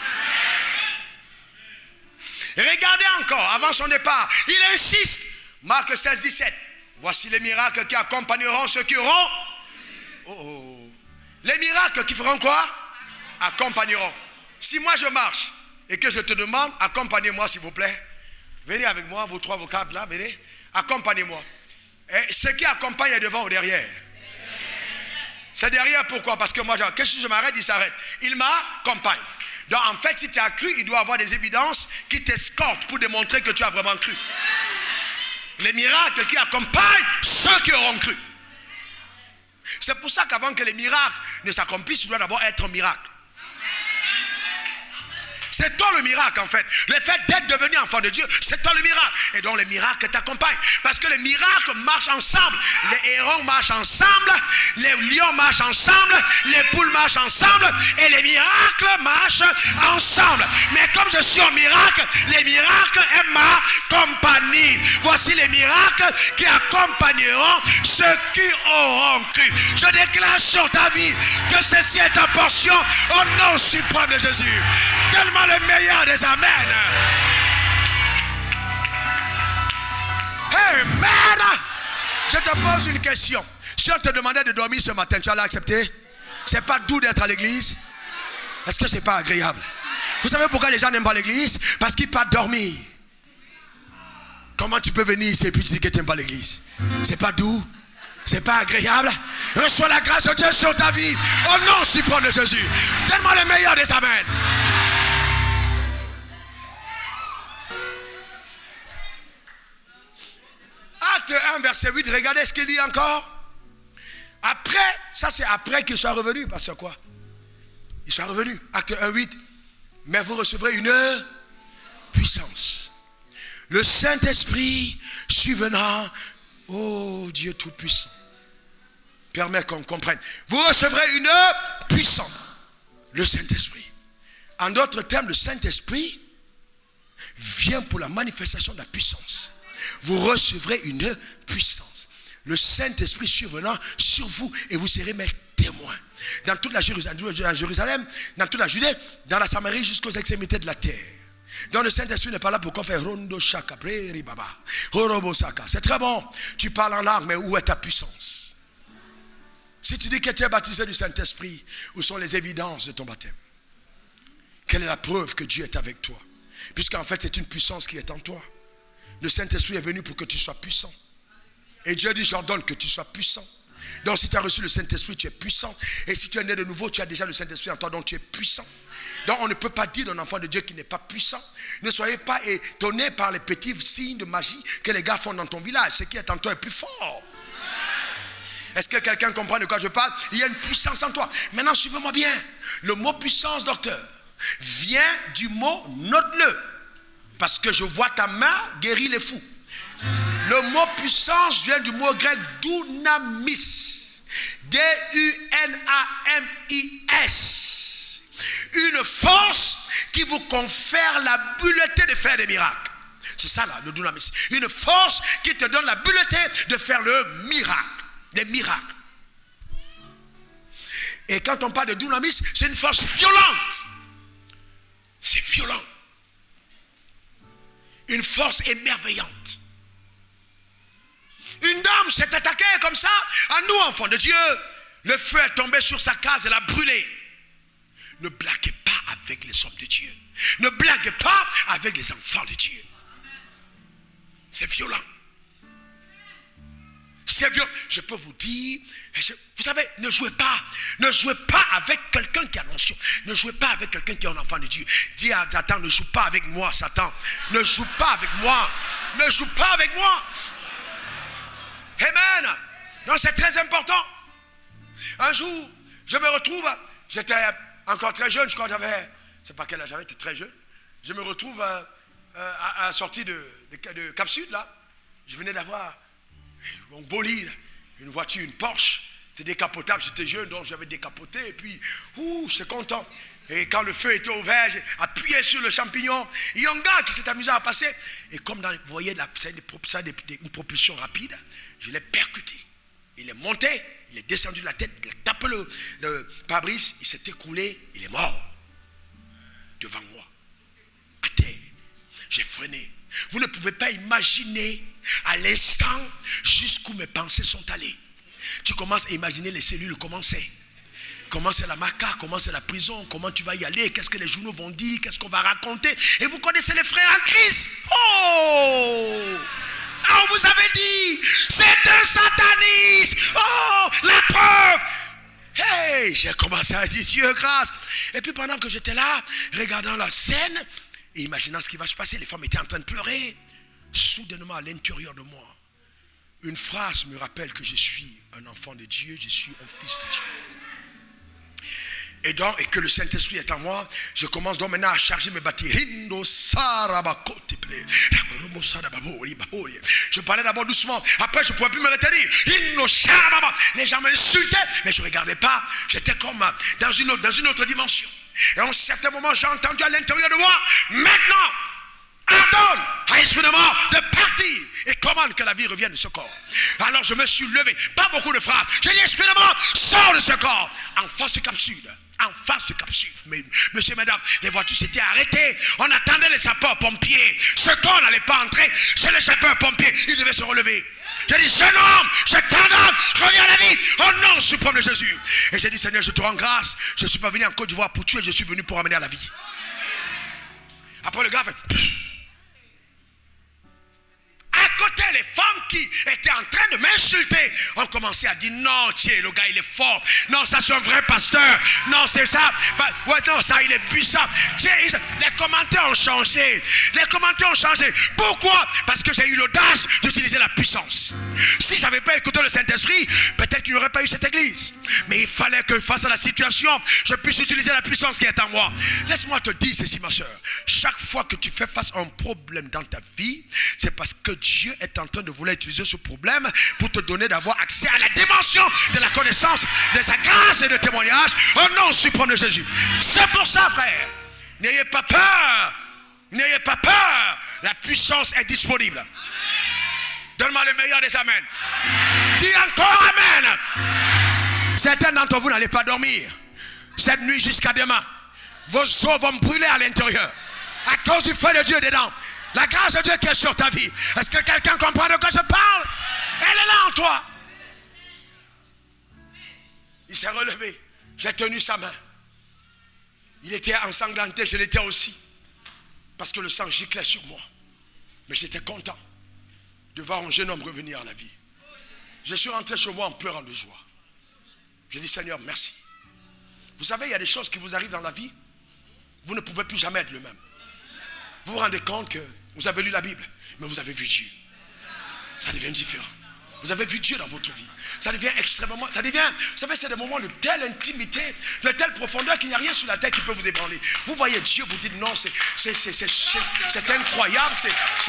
Regardez encore, avant son départ, il insiste. Marc 16, 17. Voici les miracles qui accompagneront ceux qui auront. Les miracles qui feront quoi? Accompagneront. Si moi je marche et que je te demande, accompagnez-moi s'il vous plaît. Venez avec moi, vous trois, vos quatre là, venez. Accompagnez-moi. Et ce qui accompagne est devant ou derrière? C'est derrière, pourquoi? Parce que moi, que si je m'arrête, il s'arrête. Il m'accompagne. Donc en fait, si tu as cru, il doit avoir des évidences qui t'escortent pour démontrer que tu as vraiment cru. Les miracles qui accompagnent ceux qui auront cru. C'est pour ça qu'avant que les miracles ne s'accomplissent, il doit d'abord être un miracle. C'est toi le miracle en fait. Le fait d'être devenu enfant de Dieu, c'est toi le miracle. Et donc les miracles t'accompagnent. Parce que les miracles marchent ensemble. Les hérons marchent ensemble. Les lions marchent ensemble. Les poules marchent ensemble. Et les miracles marchent ensemble. Mais comme je suis un miracle, les miracles aiment ma compagnie. Voici les miracles qui accompagneront ceux qui auront cru. Je déclare sur ta vie que ceci est ta portion au nom suprême de Jésus. Tellement le meilleur des amens. Amen. Je te pose une question. Si on te demandait de dormir ce matin, tu allais accepter? C'est pas doux d'être à l'église? Est-ce que c'est pas agréable? Vous savez pourquoi les gens n'aiment pas l'église? Parce qu'ils partent dormir. Comment tu peux venir ici et puis tu dis que tu n'aimes pas l'église? C'est pas doux? C'est pas agréable? Reçois la grâce de Dieu sur ta vie au nom suprême de Jésus. Tellement le meilleur des amens. Acte 1, verset 8, regardez ce qu'il dit encore. Après, ça c'est après qu'il soit revenu. Parce que quoi? Il soit revenu. Acte 1, 8. Mais vous recevrez une puissance. Le Saint-Esprit survenant. Oh Dieu Tout-Puissant. Permet qu'on comprenne. Vous recevrez une puissance. Le Saint-Esprit. En d'autres termes, le Saint-Esprit vient pour la manifestation de la puissance. Vous recevrez une puissance. Le Saint-Esprit survenant sur vous et vous serez mes témoins. Dans toute la Jérusalem, dans toute la Judée, dans la Samarie jusqu'aux extrémités de la terre. Donc le Saint-Esprit n'est pas là pour qu'on fasse rondo shaka, preri baba, horobo saka. C'est très bon. Tu parles en langue, mais où est ta puissance? Si tu dis que tu es baptisé du Saint-Esprit, où sont les évidences de ton baptême? Quelle est la preuve que Dieu est avec toi? Puisqu'en fait, c'est une puissance qui est en toi. Le Saint-Esprit est venu pour que tu sois puissant. Et Dieu dit, j'ordonne que tu sois puissant. Donc si tu as reçu le Saint-Esprit, tu es puissant. Et si tu es né de nouveau, tu as déjà le Saint-Esprit en toi, donc tu es puissant. Donc on ne peut pas dire d'un enfant de Dieu qui n'est pas puissant. Ne soyez pas étonnés par les petits signes de magie que les gars font dans ton village. Ce qui est en toi est plus fort. Est-ce que quelqu'un comprend de quoi je parle? Il y a une puissance en toi. Maintenant, suivez-moi bien. Le mot puissance, docteur, vient du mot note-le. Parce que je vois ta main guérir les fous. Le mot puissance vient du mot grec dunamis. D-U-N-A-M-I-S. Une force qui vous confère l'habileté de faire des miracles. C'est ça là, le dunamis. Une force qui te donne l'habileté de faire le miracle. Des miracles. Et quand on parle de dunamis, c'est une force violente. C'est violent. Une force émerveillante. Une dame s'est attaquée comme ça à nous, enfants de Dieu. Le feu est tombé sur sa case, elle a brûlé. Ne blaguez pas avec les hommes de Dieu. Ne blaguez pas avec les enfants de Dieu. C'est violent. C'est violent. Je peux vous dire, vous savez, ne jouez pas. Ne jouez pas avec quelqu'un qui a l'onction. Ne jouez pas avec quelqu'un qui est un enfant de Dieu. Dis à Satan, ne joue pas avec moi, Satan. Ne joue pas avec moi. Ne joue pas avec moi. Amen. Non, c'est très important. Un jour, je me retrouve, j'étais encore très jeune, je crois que j'avais, c'est pas quel âge j'avais, j'étais très jeune. Je me retrouve à la sortie de Cap Sud, là. Je venais d'avoir un bolide, une voiture, une Porsche. C'était décapotable, j'étais jeune, donc j'avais décapoté. Et puis, j'étais content. Et quand le feu était ouvert, j'ai appuyé sur le champignon. Il y a un gars qui s'est amusé à passer. Et comme vous voyez, une propulsion rapide, je l'ai percuté. Il est monté, il est descendu de la tête, il a tapé le pare-brise, il s'est écroulé, il est mort. Devant moi, à terre. J'ai freiné. Vous ne pouvez pas imaginer à l'instant jusqu'où mes pensées sont allées. Tu commences à imaginer les cellules, comment c'est. Comment c'est la maca, comment c'est la prison, comment tu vas y aller, qu'est-ce que les journaux vont dire, qu'est-ce qu'on va raconter. Et vous connaissez les frères en Christ. Oh! On vous avait dit, c'est un sataniste. Oh, la preuve. Hey, j'ai commencé à dire Dieu grâce. Et puis pendant que j'étais là, regardant la scène, et imaginant ce qui va se passer, les femmes étaient en train de pleurer. Soudainement, à l'intérieur de moi, une phrase me rappelle que je suis un enfant de Dieu, je suis un fils de Dieu. Et que le Saint-Esprit est en moi, je commence donc maintenant à charger mes batteries. Je parlais d'abord doucement, après je ne pouvais plus me retenir. Les gens m'insultaient, mais je ne regardais pas. J'étais comme dans une autre dimension. Et à un certain moment, j'ai entendu à l'intérieur de moi, maintenant, ordonne à l'esprit de mort de partir et commande que la vie revienne de ce corps. Alors je me suis levé, pas beaucoup de phrases. J'ai dit, esprit de mort, sors de ce corps. En face de Cap Sud. En face de Cap Sud. Mais, monsieur, madame, les voitures s'étaient arrêtées. On attendait les sapeurs-pompiers. Ce corps n'allait pas entrer. C'est les sapeurs-pompiers. Ils devaient se relever. J'ai dit, jeune homme, je t'ordonne, reviens à la vie, au nom suprême de Jésus. Et j'ai dit, Seigneur, je te rends grâce. Je ne suis pas venu en Côte d'Ivoire pour tuer, je suis venu pour amener à la vie. Après, le gars fait... À côté, les femmes qui étaient en train de m'insulter ont commencé à dire non, tiens, le gars il est fort. Non, ça c'est un vrai pasteur. Non, c'est ça. Ouais, non, ça il est puissant. Tiens, les commentaires ont changé. Les commentaires ont changé. Pourquoi? Parce que j'ai eu l'audace d'utiliser la puissance. Si je n'avais pas écouté le Saint-Esprit, peut-être qu'il n'y aurait pas eu cette église. Mais il fallait que face à la situation, je puisse utiliser la puissance qui est en moi. Laisse-moi te dire ceci, ma soeur. Chaque fois que tu fais face à un problème dans ta vie, c'est parce que Dieu est en train de vouloir utiliser ce problème pour te donner d'avoir accès à la dimension de la connaissance de sa grâce et de témoignage au nom suprême de Jésus. C'est pour ça, frère, n'ayez pas peur. N'ayez pas peur. La puissance est disponible. Donne-moi le meilleur des amen. Dis encore amen. Certains d'entre vous n'allez pas dormir cette nuit jusqu'à demain. Vos os vont brûler à l'intérieur à cause du feu de Dieu dedans. La grâce de Dieu qui est sur ta vie. Est-ce que quelqu'un comprend de quoi je parle? Elle est là en toi. Il s'est relevé. J'ai tenu sa main. Il était ensanglanté, je l'étais aussi. Parce que le sang giclait sur moi. Mais j'étais content de voir un jeune homme revenir à la vie. Je suis rentré chez moi en pleurant de joie. J'ai dit, Seigneur, merci. Vous savez, il y a des choses qui vous arrivent dans la vie. Vous ne pouvez plus jamais être le même. Vous vous rendez compte que vous avez lu la Bible, mais vous avez vu Dieu. Ça devient différent. Vous avez vu Dieu dans votre vie. Ça devient extrêmement... Ça devient... Vous savez, c'est des moments de telle intimité, de telle profondeur qu'il n'y a rien sur la terre qui peut vous ébranler. Vous voyez Dieu, vous dites non, c'est incroyable,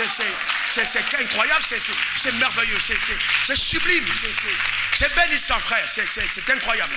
c'est incroyable, c'est merveilleux, c'est sublime, c'est bénissant, frère, c'est incroyable.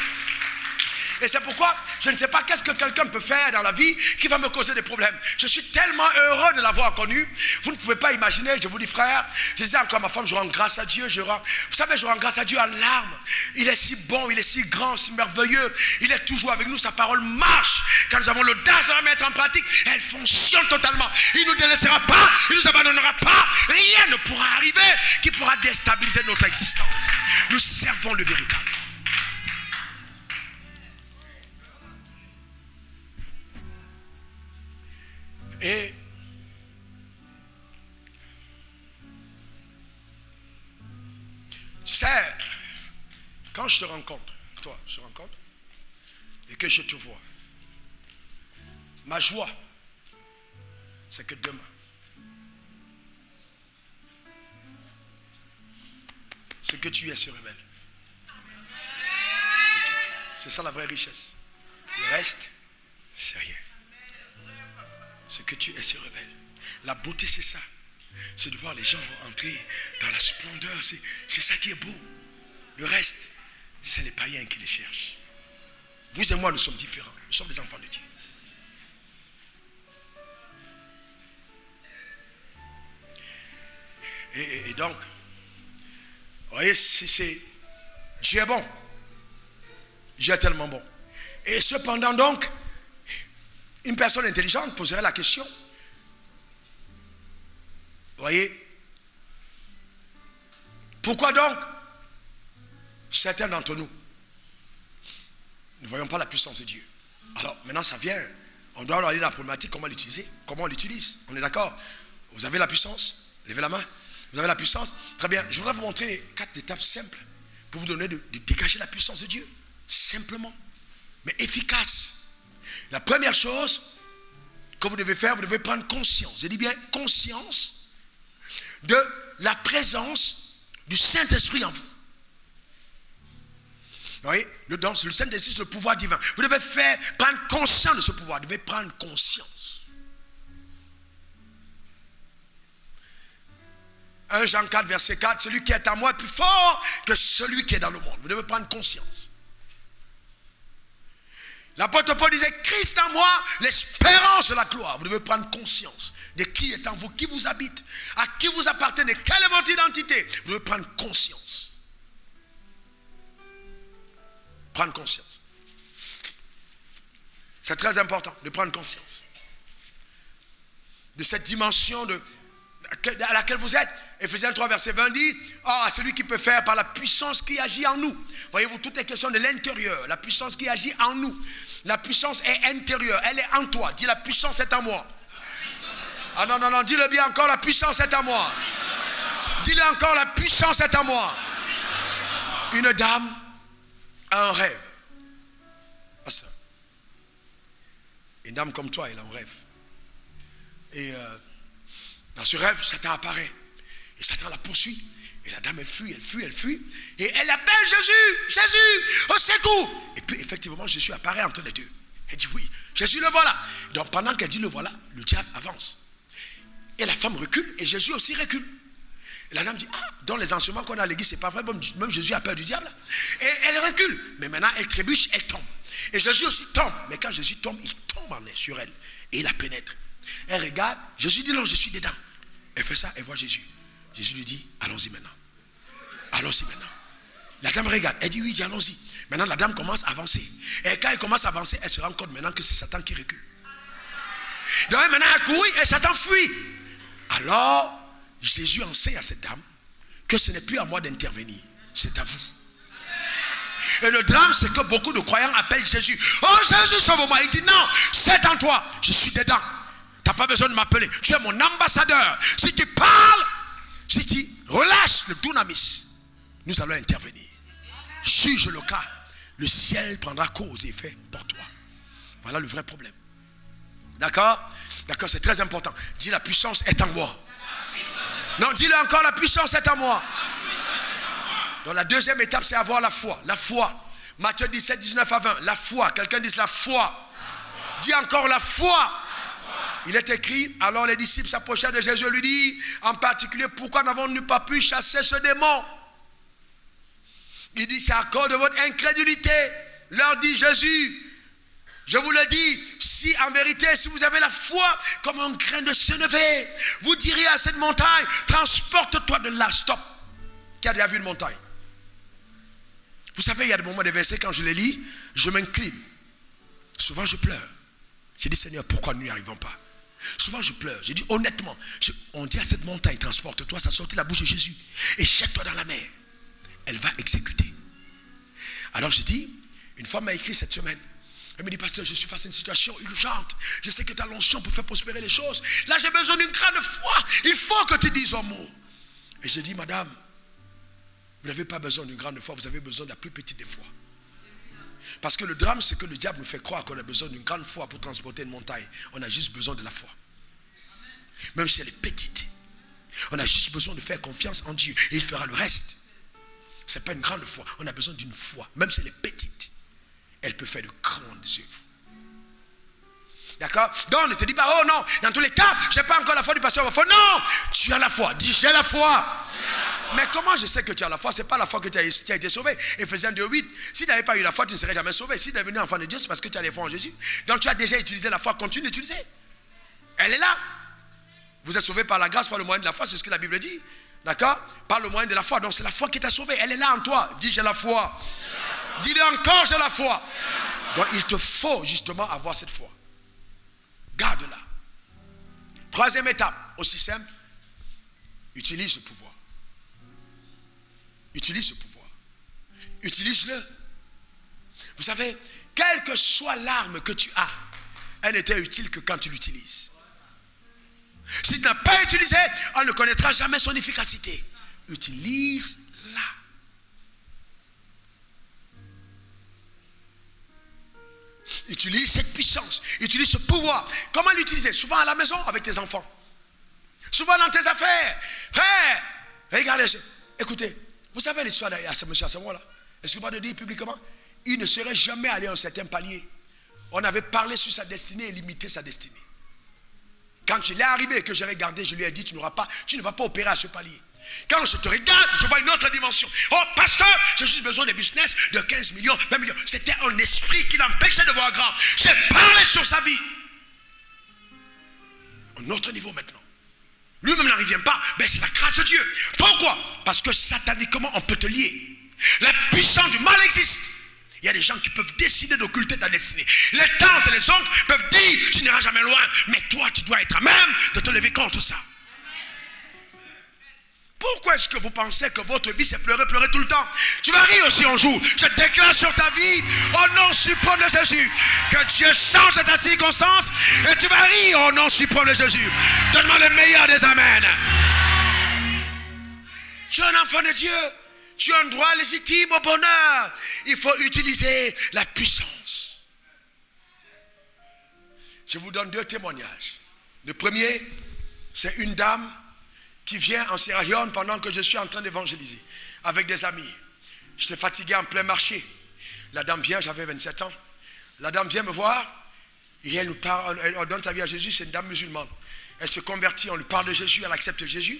Et c'est pourquoi je ne sais pas qu'est-ce que quelqu'un peut faire dans la vie qui va me causer des problèmes. Je suis tellement heureux de l'avoir connu. Vous ne pouvez pas imaginer, je vous dis frère, je disais encore à ma femme, je rends grâce à Dieu. Vous savez, je rends grâce à Dieu à larmes. Il est si bon, il est si grand, si merveilleux. Il est toujours avec nous, sa parole marche. Quand nous avons l'audace de la mettre en pratique, elle fonctionne totalement. Il ne nous délaissera pas, il ne nous abandonnera pas. Rien ne pourra arriver qui pourra déstabiliser notre existence. Nous servons le véritable. Et tu sais, quand je te rencontre, toi, je te rencontre, et que je te vois, ma joie, c'est que demain, ce que tu es se révèle. C'est ça la vraie richesse. Le reste, c'est rien. Ce que tu es se révèle. La beauté, c'est ça. C'est de voir les gens entrer dans la splendeur. C'est ça qui est beau. Le reste, c'est les païens qui les cherchent. Vous et moi, nous sommes différents. Nous sommes des enfants de Dieu. Et donc, vous voyez, Dieu est bon. Dieu est tellement bon. Et cependant donc, une personne intelligente poserait la question. Vous voyez, pourquoi donc certains d'entre nous ne voyons pas la puissance de Dieu? Alors maintenant ça vient, on doit regarder la problématique, comment l'utiliser, comment on l'utilise. On est d'accord? Vous avez la puissance? Levez la main. Vous avez la puissance? Très bien, je voudrais vous montrer 4 étapes simples pour vous donner de dégager la puissance de Dieu. Simplement, mais efficace. La première chose que vous devez faire, vous devez prendre conscience. Je dis bien conscience de la présence du Saint-Esprit en vous. Vous voyez, dans le Saint-Esprit, c'est le pouvoir divin. Vous devez prendre conscience de ce pouvoir. Vous devez prendre conscience. 1 Jean 4, verset 4, celui qui est en moi est plus fort que celui qui est dans le monde. Vous devez prendre conscience. L'apôtre Paul disait, Christ en moi, l'espérance de la gloire. Vous devez prendre conscience de qui est en vous, qui vous habite, à qui vous appartenez, quelle est votre identité. Vous devez prendre conscience. Prendre conscience. C'est très important de prendre conscience de cette dimension à laquelle vous êtes. Éphésiens 3, verset 20 dit, à celui qui peut faire par la puissance qui agit en nous. Voyez-vous, tout est question de l'intérieur. La puissance qui agit en nous. La puissance est intérieure. Elle est en toi. Dis, la puissance est en moi. Ah non, dis-le bien encore, la puissance est en moi. Dis-le encore, la puissance est en moi. Une dame a un rêve. Une dame comme toi, elle a un rêve. Et dans ce rêve, Satan apparaît. Et Satan la poursuit. Et la dame, elle fuit. Et elle appelle Jésus, au secours. Et puis, effectivement, Jésus apparaît entre les deux. Elle dit, oui, Jésus, le voilà. Donc, pendant qu'elle dit le voilà, le diable avance. Et la femme recule, et Jésus aussi recule. Et la dame dit, dans les enseignements qu'on a à l'église, c'est pas vrai, même Jésus a peur du diable. Et elle recule. Mais maintenant, elle trébuche, elle tombe. Et Jésus aussi tombe. Mais quand Jésus tombe, il tombe sur elle. Et il la pénètre. Elle regarde, Jésus dit, non, je suis dedans. Elle fait ça, elle voit Jésus. Jésus lui dit, allons-y maintenant. Allons-y maintenant. La dame regarde, elle dit, oui, dis, allons-y. Maintenant, la dame commence à avancer. Et quand elle commence à avancer, elle se rend compte maintenant que c'est Satan qui recule. Donc maintenant, elle court et Satan fuit. Alors, Jésus enseigne à cette dame que ce n'est plus à moi d'intervenir, c'est à vous. Et le drame, c'est que beaucoup de croyants appellent Jésus. Oh Jésus, sauve-moi. Il dit non, c'est en toi, je suis dedans. Tu n'as pas besoin de m'appeler, tu es mon ambassadeur. Si tu parles, si tu relâches le dunamis, nous allons intervenir. Juge le cas, le ciel prendra cause et effet pour toi. Voilà le vrai problème. D'accord? D'accord, c'est très important. Dis, la puissance est en moi. Non, dis-le encore, la puissance est en moi. Donc la deuxième étape, c'est avoir la foi. La foi. Matthieu 17, 19 à 20. La foi. Quelqu'un dit la foi. Dis encore la foi. Il est écrit, alors les disciples s'approchèrent de Jésus et lui dit, en particulier, pourquoi n'avons-nous pas pu chasser ce démon? Il dit, c'est à cause de votre incrédulité. leur dit Jésus, je vous le dis, si en vérité, si vous avez la foi comme un grain de sénévé, vous diriez à cette montagne, transporte-toi de là, stop. Qui a déjà vu une montagne? Vous savez, il y a des moments, des versets, quand je les lis, je m'incline. Souvent, je pleure. J'ai dit, Seigneur, pourquoi nous n'y arrivons pas? Souvent, je pleure. J'ai dit, honnêtement, on dit à cette montagne, transporte-toi, ça sortit la bouche de Jésus et jette-toi dans la mer. Elle va exécuter. Alors, je dis, une femme m'a écrit cette semaine. Elle me dit, pasteur, je suis face à une situation urgente. Je sais que tu as l'onction pour faire prospérer les choses. Là, j'ai besoin d'une grande foi. Il faut que tu dises un mot. Et je dis, madame, vous n'avez pas besoin d'une grande foi, vous avez besoin de la plus petite des foi. Parce que le drame, c'est que le diable nous fait croire qu'on a besoin d'une grande foi pour transporter une montagne. On a juste besoin de la foi. Même si elle est petite. On a juste besoin de faire confiance en Dieu. Et il fera le reste. Ce n'est pas une grande foi. On a besoin d'une foi. Même si elle est petite. Elle peut faire de grandes œuvres. D'accord? Donc ne te dis pas, oh non, dans tous les cas, je n'ai pas encore la foi du pasteur. Non, tu as la foi. Dis, j'ai la foi. Mais comment je sais que tu as la foi? Ce n'est pas la foi que tu as été sauvé. Éphésiens 2:8. Si tu n'avais pas eu la foi, tu ne serais jamais sauvé. Si tu es devenu enfant de Dieu, c'est parce que tu as la foi en Jésus. Donc tu as déjà utilisé la foi, continue d'utiliser. Elle est là. Vous êtes sauvé par la grâce, par le moyen de la foi, c'est ce que la Bible dit. D'accord? Par le moyen de la foi. Donc c'est la foi qui t'a sauvé. Elle est là en toi. Dis, j'ai la foi. Dis-le encore, j'ai la foi. Donc il te faut justement avoir cette foi. Garde-la. Troisième étape, aussi simple. Utilise le pouvoir. Utilise ce pouvoir. Utilise-le. Vous savez, quelle que soit l'arme que tu as, elle n'était utile que quand tu l'utilises. Si tu n'as pas utilisé, on ne connaîtra jamais son efficacité. Utilise-la. Utilise cette puissance. Utilise ce pouvoir. Comment l'utiliser? Souvent à la maison avec tes enfants. Souvent dans tes affaires. Frère, regardez, écoutez. Vous savez l'histoire de ce monsieur à ce moment-là? Est-ce que vous pouvez le dire publiquement? Il ne serait jamais allé à un certain palier. On avait parlé sur sa destinée et limité sa destinée. Quand il est arrivé et que j'ai regardé, je lui ai dit, tu ne vas pas opérer à ce palier. Quand je te regarde, je vois une autre dimension. Oh pasteur, j'ai juste besoin de business de 15 millions, 20 millions. C'était un esprit qui l'empêchait de voir grand. J'ai parlé sur sa vie. Un autre niveau maintenant. Lui-même n'en revient pas, mais c'est la grâce de Dieu. Pourquoi? Parce que sataniquement, on peut te lier. La puissance du mal existe. Il y a des gens qui peuvent décider d'occulter ta destinée. Les tantes et les oncles peuvent dire, tu n'iras jamais loin. Mais toi, tu dois être à même de te lever contre ça. Pourquoi est-ce que vous pensez que votre vie c'est pleurer tout le temps? Tu vas rire aussi un jour. Je déclare sur ta vie, au nom suprême de Jésus, que Dieu change ta circonstance et tu vas rire au nom suprême de Jésus. Donne-moi le meilleur des amens. Tu es un enfant de Dieu. Tu as un droit légitime au bonheur. Il faut utiliser la puissance. Je vous donne 2 témoignages. Le premier, c'est une dame qui vient en Sierra Leone pendant que je suis en train d'évangéliser avec des amis. J'étais fatigué en plein marché. La dame vient, j'avais 27 ans. La dame vient me voir et elle nous parle, elle donne sa vie à Jésus. C'est une dame musulmane. Elle se convertit, on lui parle de Jésus, elle accepte Jésus.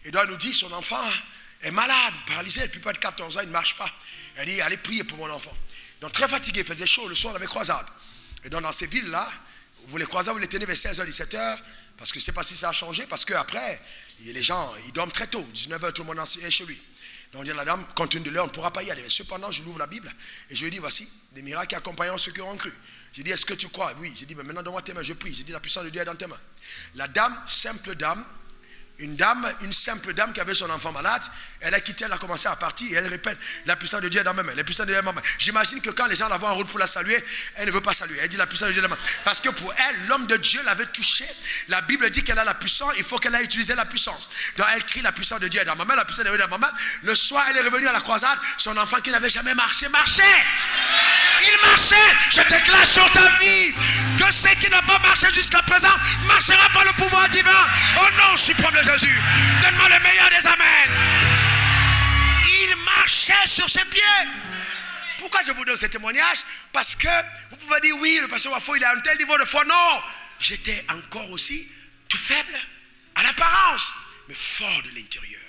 Et donc elle nous dit, son enfant est malade, paralysé depuis pas de 14 ans, il ne marche pas. Elle dit, allez prier pour mon enfant. Donc très fatigué, il faisait chaud, le soir on avait croisade. Et donc dans ces villes-là, vous les croisades, vous les tenez vers 16h, 17h, parce que je ne sais pas si ça a changé, parce qu'après, les gens, ils dorment très tôt, 19h, tout le monde est chez lui. Donc on dit à la dame, compte tenu de l'heure, on ne pourra pas y aller. Mais cependant, je l'ouvre la Bible, et je lui dis, voici, des miracles qui accompagnent ceux qui auront cru. J'ai dit, est-ce que tu crois? Oui. J'ai dit, mais maintenant donne-moi tes mains, je prie. J'ai dit, la puissance de Dieu est dans tes mains. La dame, simple dame, une simple dame qui avait son enfant malade, elle a quitté, elle a commencé à partir et elle répète, la puissance de Dieu est dans mes mains, la puissance de Dieu est dans mes mains. J'imagine que quand les gens la voient en route pour la saluer, elle ne veut pas saluer, elle dit la puissance de Dieu est dans mes mains. Parce que pour elle, l'homme de Dieu l'avait touché, la Bible dit qu'elle a la puissance, il faut qu'elle ait utilisé la puissance. Donc elle crie, la puissance de Dieu est dans ma main, la puissance de Dieu est dans ma main. Le soir, elle est revenue à la croisade, son enfant qui n'avait jamais marché, marchait. Il marchait. Je déclare sur ta vie que ce qui n'a pas marché jusqu'à présent marchera par le pouvoir divin au nom suprême de Jésus. Donne-moi le meilleur des amens. Il marchait sur ses pieds. Pourquoi je vous donne ce témoignage? Parce que vous pouvez dire oui, le pasteur Wafo il a un tel niveau de foi. Non, j'étais encore aussi tout faible à l'apparence, mais fort de l'intérieur.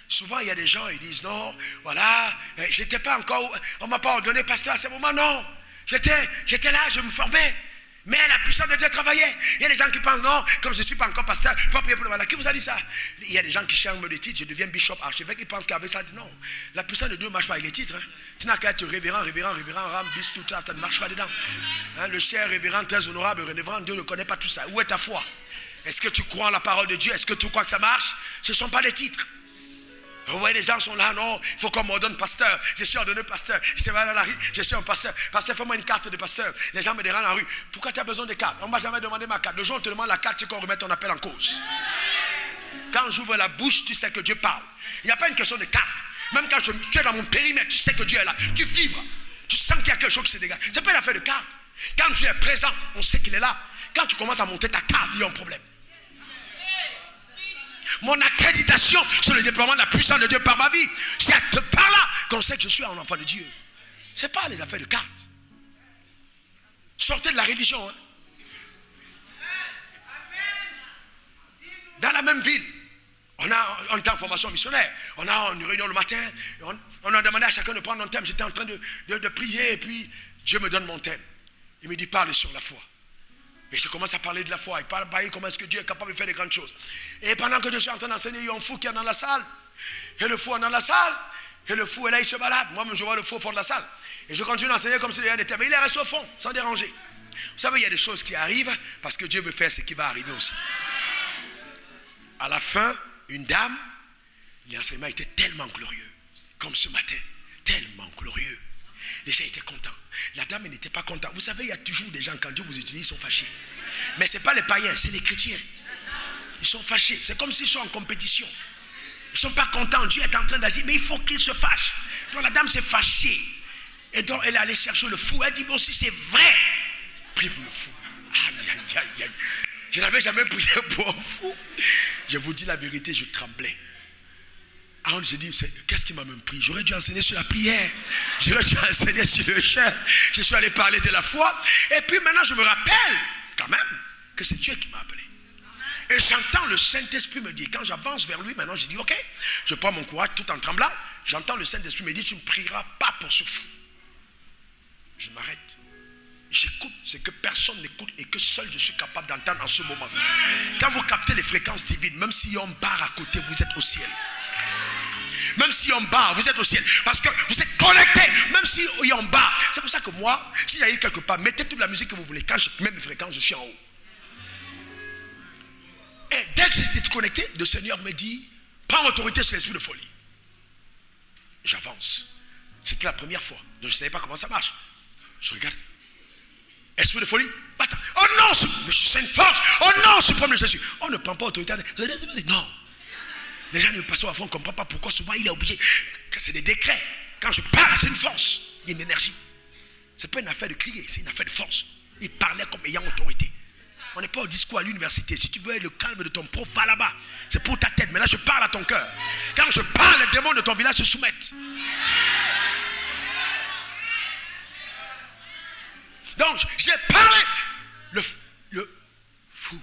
Souvent, il y a des gens, ils disent, non, voilà, j'étais pas encore, on ne m'a pas ordonné pasteur à ce moment, non. J'étais là, je me formais. Mais la puissance de Dieu travaillait. Il y a des gens qui pensent, non, comme je ne suis pas encore pasteur, il faut prier pour le malade. Qui vous a dit ça? Il y a des gens qui cherchent le titre, je deviens bishop, archevêque, ils pensent qu'avec ça, non. La puissance de Dieu ne marche pas avec les titres. Hein. Tu n'as qu'à être révérend, ram, bis, tout ça, ça ne marche pas dedans. Hein, le cher, révérend, très honorable, révérend, Dieu ne connaît pas tout ça. Où est ta foi? Est-ce que tu crois en la parole de Dieu? Est-ce que tu crois que ça marche? Ce ne sont pas des titres. Vous voyez, les gens sont là, non, il faut qu'on m'ordonne pasteur. Je suis ordonné pasteur. Je suis allé dans la rue, je suis un pasteur. Pasteur, fais-moi une carte de pasteur. Les gens me dérangent dans la rue. Pourquoi tu as besoin de carte? On ne m'a jamais demandé ma carte. Le jour où on te demande la carte, c'est qu'on remet ton appel en cause. Quand j'ouvre la bouche, tu sais que Dieu parle. Il n'y a pas une question de carte. Même quand tu es dans mon périmètre, tu sais que Dieu est là. Tu vibres. Tu sens qu'il y a quelque chose qui se dégage. Ce n'est pas une affaire de carte. Quand Dieu est présent, on sait qu'il est là. Quand tu commences à monter ta carte, il y a un problème. Mon accréditation sur le déploiement de la puissance de Dieu par ma vie, c'est par là qu'on sait que je suis un enfant de Dieu. Ce n'est pas les affaires de cartes. Sortez de la religion. Hein. Dans la même ville, on était en formation missionnaire. On a une réunion le matin. On a demandé à chacun de prendre un thème. J'étais en train de prier et puis Dieu me donne mon thème. Il me dit parle sur la foi. Et je commence à parler de la foi. Il parle comment est-ce que Dieu est capable de faire de grandes choses. Et pendant que je suis en train d'enseigner, il y a un fou qui est dans la salle. Et le fou est dans la salle. Et le fou est là, il se balade. Moi-même, je vois le fou au fond de la salle. Et je continue d'enseigner comme si rien n'était. Mais il est resté au fond, sans déranger. Vous savez, il y a des choses qui arrivent parce que Dieu veut faire ce qui va arriver aussi. À la fin, une dame, l'enseignement était tellement glorieux. Comme ce matin, tellement glorieux. Les gens étaient contents. La dame n'était pas contente. Vous savez, il y a toujours des gens, quand Dieu vous utilise, ils sont fâchés. Mais ce n'est pas les païens, c'est les chrétiens. Ils sont fâchés. C'est comme s'ils sont en compétition. Ils ne sont pas contents. Dieu est en train d'agir, mais il faut qu'ils se fâchent. Donc la dame s'est fâchée. Et donc elle est allée chercher le fou. Elle dit, bon, si c'est vrai, prie pour le fou. Aïe, aïe, aïe, aïe. Je n'avais jamais prié pour un fou. Je vous dis la vérité, je tremblais. Alors j'ai dit, qu'est-ce qui m'a même pris? J'aurais dû enseigner sur la prière. J'aurais dû enseigner sur le chant. Je suis allé parler de la foi. Et puis maintenant, je me rappelle quand même que c'est Dieu qui m'a appelé. Et j'entends le Saint-Esprit me dire, quand j'avance vers lui, maintenant, j'ai dit, ok, je prends mon courage tout en tremblant. J'entends le Saint-Esprit me dire, tu ne prieras pas pour ce fou. Je m'arrête. J'écoute ce que personne n'écoute et que seul je suis capable d'entendre en ce moment. Quand vous captez les fréquences divines, même si on barre à côté, vous êtes au ciel. Même si on barre, vous êtes au ciel. Parce que vous êtes connecté. Même si on barre. C'est pour ça que moi, si j'arrive quelque part, mettez toute la musique que vous voulez. Quand je mets mes fréquences, je suis en haut. Et dès que j'étais connecté, le Seigneur me dit, prends autorité sur l'esprit de folie. J'avance. C'était la première fois. Donc je ne savais pas comment ça marche. Je regarde. Esprit de folie. Attends. Oh non, c'est une force. Oh non, suprême de Jésus. On ne prend pas autorité. Non. Les gens ne passent à fond, on ne comprend pas pourquoi souvent il est obligé. C'est des décrets. Quand je parle, c'est une force. Il y a une énergie. Ce n'est pas une affaire de crier, c'est une affaire de force. Il parlait comme ayant autorité. On n'est pas au discours à l'université. Si tu veux le calme de ton prof, va là-bas. C'est pour ta tête. Mais là, je parle à ton cœur. Quand je parle, les démons de ton village se soumettent. Donc, j'ai parlé. Le fou.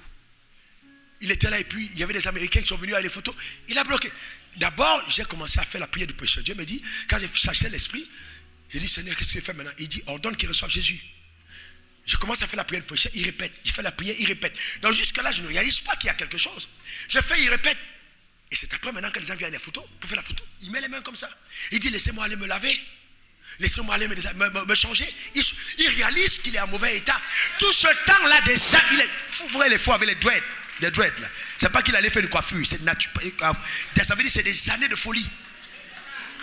Il était là et puis il y avait des Américains qui sont venus à les photos. Il a bloqué. D'abord, j'ai commencé à faire la prière du péché. Dieu me dit, quand j'ai cherché l'esprit, j'ai dit, Seigneur, qu'est-ce qu'il fait maintenant? Il dit, ordonne qu'il reçoive Jésus. Je commence à faire la prière du péché, il répète. Il fait la prière, il répète. Donc jusque-là, je ne réalise pas qu'il y a quelque chose. Je fais, il répète. Et c'est après maintenant que les gens viennent à la photo, pour faire la photo. Il met les mains comme ça. Il dit, laissez-moi aller me laver. Laissez-moi aller me changer. Il réalise qu'il est en mauvais état. Tout ce temps-là, déjà, il est fou. Vous voyez les fois avec les dreads. Les dreads là. C'est pas qu'il allait faire une coiffure. C'est naturel. Ça veut dire c'est des années de folie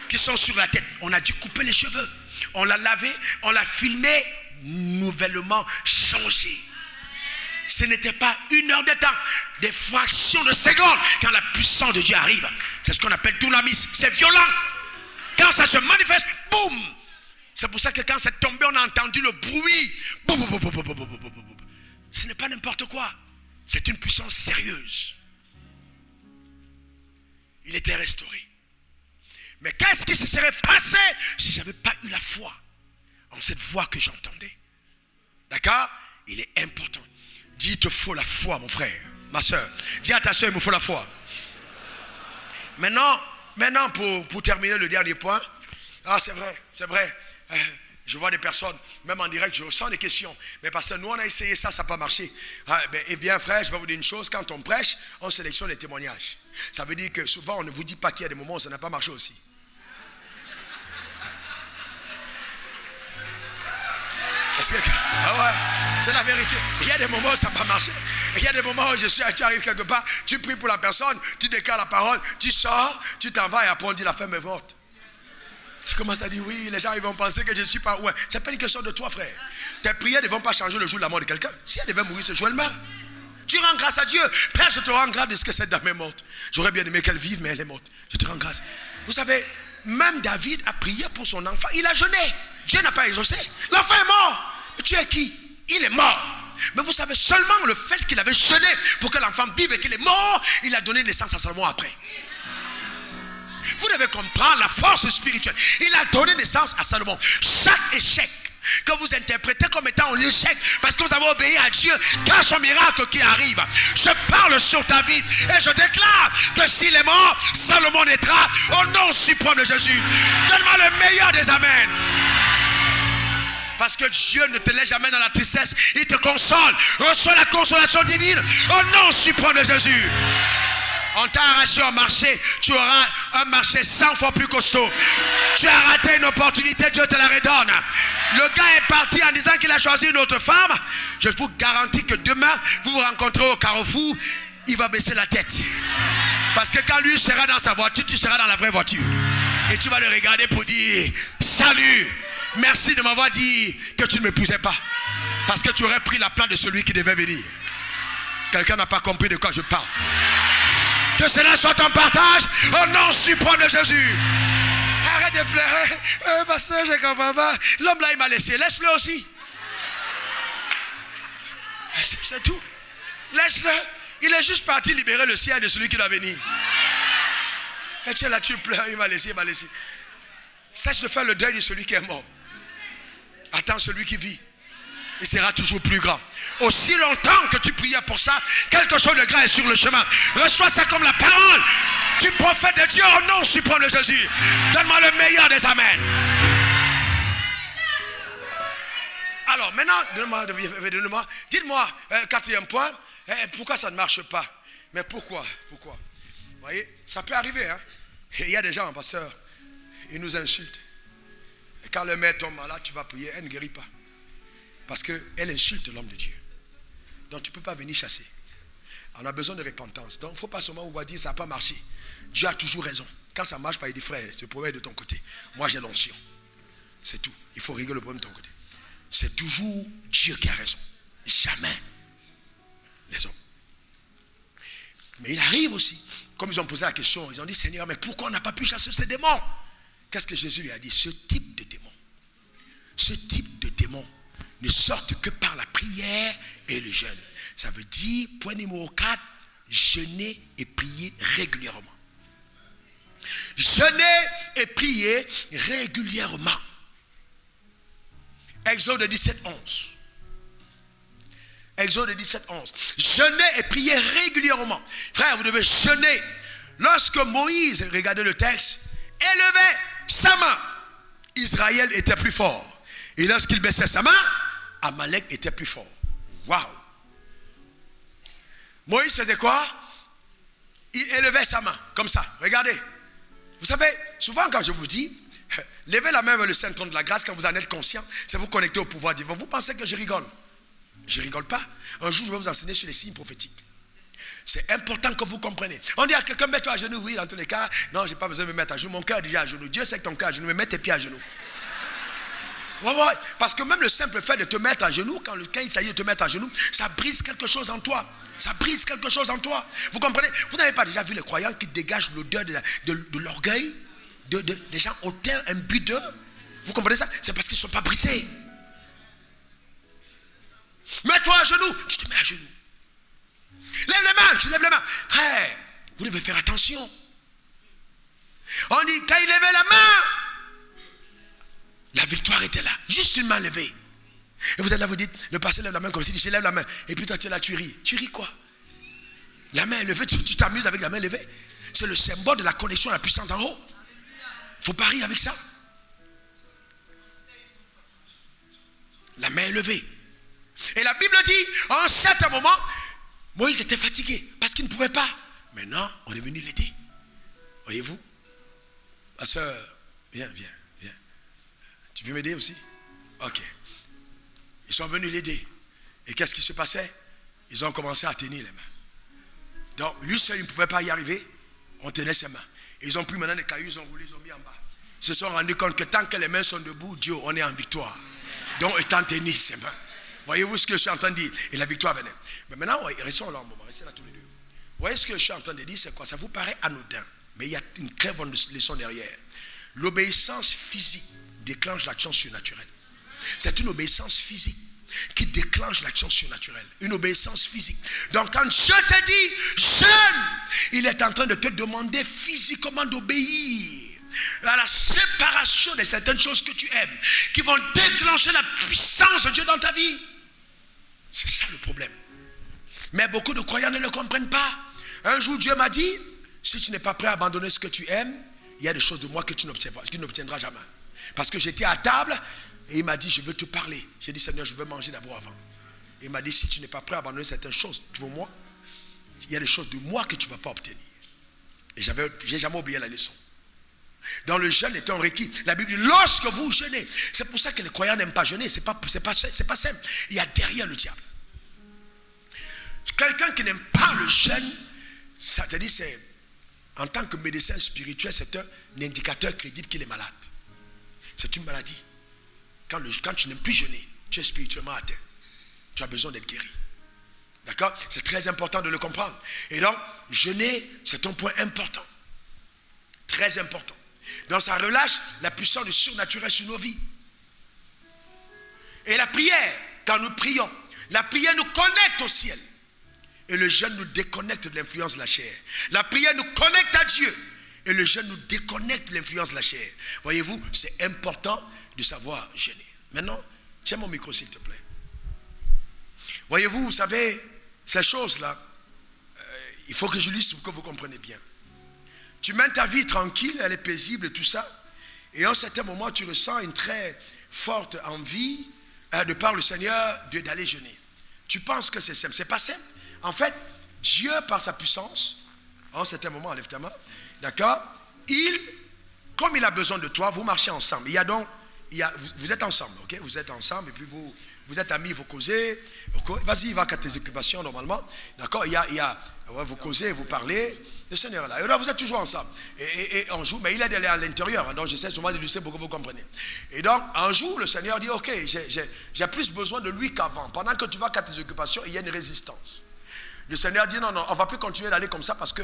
qui sont sur la tête. On a dû couper les cheveux. On l'a lavé. On l'a filmé. Nouvellement changé. Ce n'était pas une heure de temps. Des fractions de secondes. Quand la puissance de Dieu arrive. C'est ce qu'on appelle dunamis. C'est violent. Quand ça se manifeste, boum. C'est pour ça que quand c'est tombé, on a entendu le bruit. Boum, boum, boum, boum, boum, boum, boum, boum. Ce n'est pas n'importe quoi. C'est une puissance sérieuse. Il était restauré. Mais qu'est-ce qui se serait passé si je n'avais pas eu la foi en cette voix que j'entendais? D'accord? Il est important. Dis, il te faut la foi, mon frère, ma soeur. Dis à ta soeur, il me faut la foi. Maintenant, maintenant, pour terminer le dernier point. Ah, c'est vrai. Je vois des personnes, même en direct, je ressens des questions. Mais parce que nous, on a essayé ça, ça n'a pas marché. Eh bien, frère, je vais vous dire une chose. Quand on prêche, on sélectionne les témoignages. Ça veut dire que souvent, on ne vous dit pas qu'il y a des moments où ça n'a pas marché aussi. C'est la vérité. Il y a des moments où ça n'a pas marché. Il y a des moments où tu arrives quelque part, tu pries pour la personne, tu déclares la parole, tu sors, tu t'en vas et après on dit la femme est morte. Tu commences à dire oui, les gens ils vont penser que je ne suis pas. Ouais, c'est pas une question de toi, frère. Tes prières ne vont pas changer le jour de la mort de quelqu'un. Si elle devait mourir ce jour, elle meurt. Tu rends grâce à Dieu. Père, je te rends grâce de ce que cette dame est morte. J'aurais bien aimé qu'elle vive, mais elle est morte. Je te rends grâce. Vous savez, même David a prié pour son enfant. Il a jeûné. Dieu n'a pas exaucé. L'enfant est mort. Et tu es qui? Il est mort. Mais vous savez, seulement le fait qu'il avait jeûné pour que l'enfant vive et qu'il est mort, il a donné naissance à Salomon après. Vous devez comprendre la force spirituelle. Il a donné naissance à Salomon. Chaque échec que vous interprétez comme étant un échec parce que vous avez obéi à Dieu, cache un miracle qui arrive. Je parle sur ta vie et je déclare que s'il est mort, Salomon naîtra au nom suprême de Jésus. Donne-moi le meilleur des amens. Parce que Dieu ne te laisse jamais dans la tristesse. Il te console. Reçois la consolation divine au nom suprême de Jésus. On t'a arraché un marché, tu auras un marché 100 fois plus costaud. Tu as raté une opportunité, Dieu te la redonne. Le gars est parti en disant qu'il a choisi une autre femme. Je vous garantis que demain, vous vous rencontrez au carrefour, il va baisser la tête. Parce que quand lui sera dans sa voiture, tu seras dans la vraie voiture. Et tu vas le regarder pour dire, salut, merci de m'avoir dit que tu ne m'épousais pas. Parce que tu aurais pris la place de celui qui devait venir. Quelqu'un n'a pas compris de quoi je parle. Que cela soit un partage au nom suprême de Jésus. Arrête de pleurer. Pasteur, je comprends pas. L'homme là, il m'a laissé. Laisse-le aussi. C'est tout. Laisse-le. Il est juste parti libérer le ciel de celui qui doit venir. Et tu es là, tu pleures. Il m'a laissé, Cesse de faire le deuil de celui qui est mort. Attends celui qui vit. Il sera toujours plus grand. Aussi longtemps que tu priais pour ça, quelque chose de grand est sur le chemin. Reçois ça comme la parole du prophète de Dieu au nom suprême de Jésus. Donne-moi le meilleur des amens. Alors maintenant, dites-moi, quatrième point, pourquoi ça ne marche pas? Mais pourquoi? Vous voyez, ça peut arriver. Il y a des gens, pasteur, ils nous insultent. Et quand le maître tombe malade, tu vas prier, elle ne guérit pas. Parce qu'elle insulte l'homme de Dieu. Donc tu ne peux pas venir chasser. On a besoin de repentance. Donc il ne faut pas seulement vous dire ça n'a pas marché. Dieu a toujours raison. Quand ça ne marche pas, il dit frère, ce problème est de ton côté. Moi j'ai l'onction. C'est tout. Il faut régler le problème de ton côté. C'est toujours Dieu qui a raison. Jamais les hommes. Mais il arrive aussi, comme ils ont posé la question, ils ont dit Seigneur, mais pourquoi on n'a pas pu chasser ces démons? Qu'est-ce que Jésus lui a dit? Ce type de démon ne sortent que par la prière et le jeûne. Ça veut dire, point numéro 4, jeûner et prier régulièrement. Jeûner et prier régulièrement. Exode 17, 11. Exode 17, 11. Jeûner et prier régulièrement. Frère, vous devez jeûner. Lorsque Moïse, regardez le texte, élevait sa main, Israël était plus fort. Et lorsqu'il baissait sa main, Amalek était plus fort. Waouh! Moïse faisait quoi? Il élevait sa main, comme ça. Regardez. Vous savez, souvent quand je vous dis, levez la main vers le Saint-Trône de la grâce quand vous en êtes conscient, c'est vous connecter au pouvoir divin. Vous pensez que je rigole? Je ne rigole pas. Un jour, je vais vous enseigner sur les signes prophétiques. C'est important que vous compreniez. On dit à quelqu'un, mets-toi à genoux. Oui, dans tous les cas, non, je n'ai pas besoin de me mettre à genoux. Mon cœur est déjà à genoux. Dieu sait que ton cœur est à genoux, mais mets tes pieds à genoux. Ouais. Parce que même le simple fait de te mettre à genoux, quand il s'agit de te mettre à genoux, ça brise quelque chose en toi. Ça brise quelque chose en toi. Vous comprenez? Vous n'avez pas déjà vu les croyants qui dégagent l'odeur de l'orgueil, des gens hautains, imbus. Vous comprenez ça? C'est parce qu'ils ne sont pas brisés. Mets-toi à genoux. Tu te mets à genoux. Lève les mains. Tu lèves les mains. Frère, vous devez faire attention. On dit, quand il levait la main, la victoire était là. Juste une main levée. Et vous êtes là, vous dites, le pasteur lève la main comme s'il dit, je lève la main. Et puis toi, tu es là, tu ris. Tu ris quoi? La main est levée, tu t'amuses avec la main levée. c'est le symbole de la connexion la puissante en haut. Il ne faut pas rire avec ça. La main est levée. Et la Bible dit, à un certain moment, Moïse était fatigué parce qu'il ne pouvait pas. Maintenant, on est venu l'aider. Voyez-vous? Ma soeur, viens. Tu veux m'aider aussi? Ok. Ils sont venus l'aider. Et qu'est-ce qui se passait? Ils ont commencé à tenir les mains. Donc, lui seul, il ne pouvait pas y arriver. On tenait ses mains. Et ils ont pris maintenant les cailloux, ils ont roulé, ils ont mis en bas. Ils se sont rendus compte que tant que les mains sont debout, Dieu, on est en victoire. Donc, étant tenu ses mains. Voyez-vous ce que je suis en train de dire? Et la victoire venait. Mais maintenant, restons là un moment, restez là tous les deux. Vous voyez ce que je suis en train de dire, c'est quoi? Ça vous paraît anodin, mais il y a une très bonne leçon derrière. L'obéissance physique déclenche l'action surnaturelle. C'est une obéissance physique qui déclenche l'action surnaturelle. Une obéissance physique. Donc quand je te dis, jeune, il est en train de te demander physiquement d'obéir à la séparation de certaines choses que tu aimes, qui vont déclencher la puissance de Dieu dans ta vie. C'est ça le problème. Mais beaucoup de croyants ne le comprennent pas. Un jour, Dieu m'a dit, si tu n'es pas prêt à abandonner ce que tu aimes, il y a des choses de moi que tu n'obtiendras jamais. Parce que j'étais à table et il m'a dit, je veux te parler. J'ai dit, Seigneur, je veux manger d'abord avant. Et il m'a dit, si tu n'es pas prêt à abandonner certaines choses pour moi, il y a des choses de moi que tu ne vas pas obtenir. Et je n'ai jamais oublié la leçon. Dans le jeûne est un requis. La Bible dit, lorsque vous jeûnez, c'est pour ça que les croyants n'aiment pas jeûner. C'est pas simple. Il y a derrière le diable. Quelqu'un qui n'aime pas le jeûne, ça te dit, c'est en tant que médecin spirituel, c'est un indicateur crédible qu'il est malade. C'est une maladie. Quand tu n'aimes plus jeûner, tu es spirituellement atteint. Tu as besoin d'être guéri. D'accord? C'est très important de le comprendre. Et donc, jeûner, c'est un point important. Très important. Donc, ça relâche la puissance du surnaturel sur nos vies. Et la prière, quand nous prions, la prière nous connecte au ciel. Et le jeûne nous déconnecte de l'influence de la chair. La prière nous connecte à Dieu. Et le jeûne nous déconnecte de l'influence de la chair. Voyez-vous, c'est important de savoir jeûner. Maintenant, tiens mon micro s'il te plaît. Voyez-vous, vous savez, ces choses-là, il faut que je lise pour que vous compreniez bien. Tu mènes ta vie tranquille, elle est paisible et tout ça. Et à un certain moment, tu ressens une très forte envie, de par le Seigneur, d'aller jeûner. Tu penses que c'est simple. C'est pas simple. En fait, Dieu, par sa puissance, à un certain moment, enlève ta main, d'accord, comme il a besoin de toi, vous marchez ensemble. Vous êtes ensemble, ok? Vous êtes ensemble et puis vous êtes amis, vous causez. Vas-y, va à tes occupations normalement, d'accord? Vous causez, vous parlez. Le Seigneur est là. Et là, vous êtes toujours ensemble. Et on joue, mais il est d'aller à l'intérieur. Donc, j'essaie souvent de lui pour que vous compreniez. Et donc, un jour, le Seigneur dit, ok, j'ai plus besoin de lui qu'avant. Pendant que tu vas à tes occupations, il y a une résistance. Le Seigneur dit, non, on ne va plus continuer d'aller comme ça parce que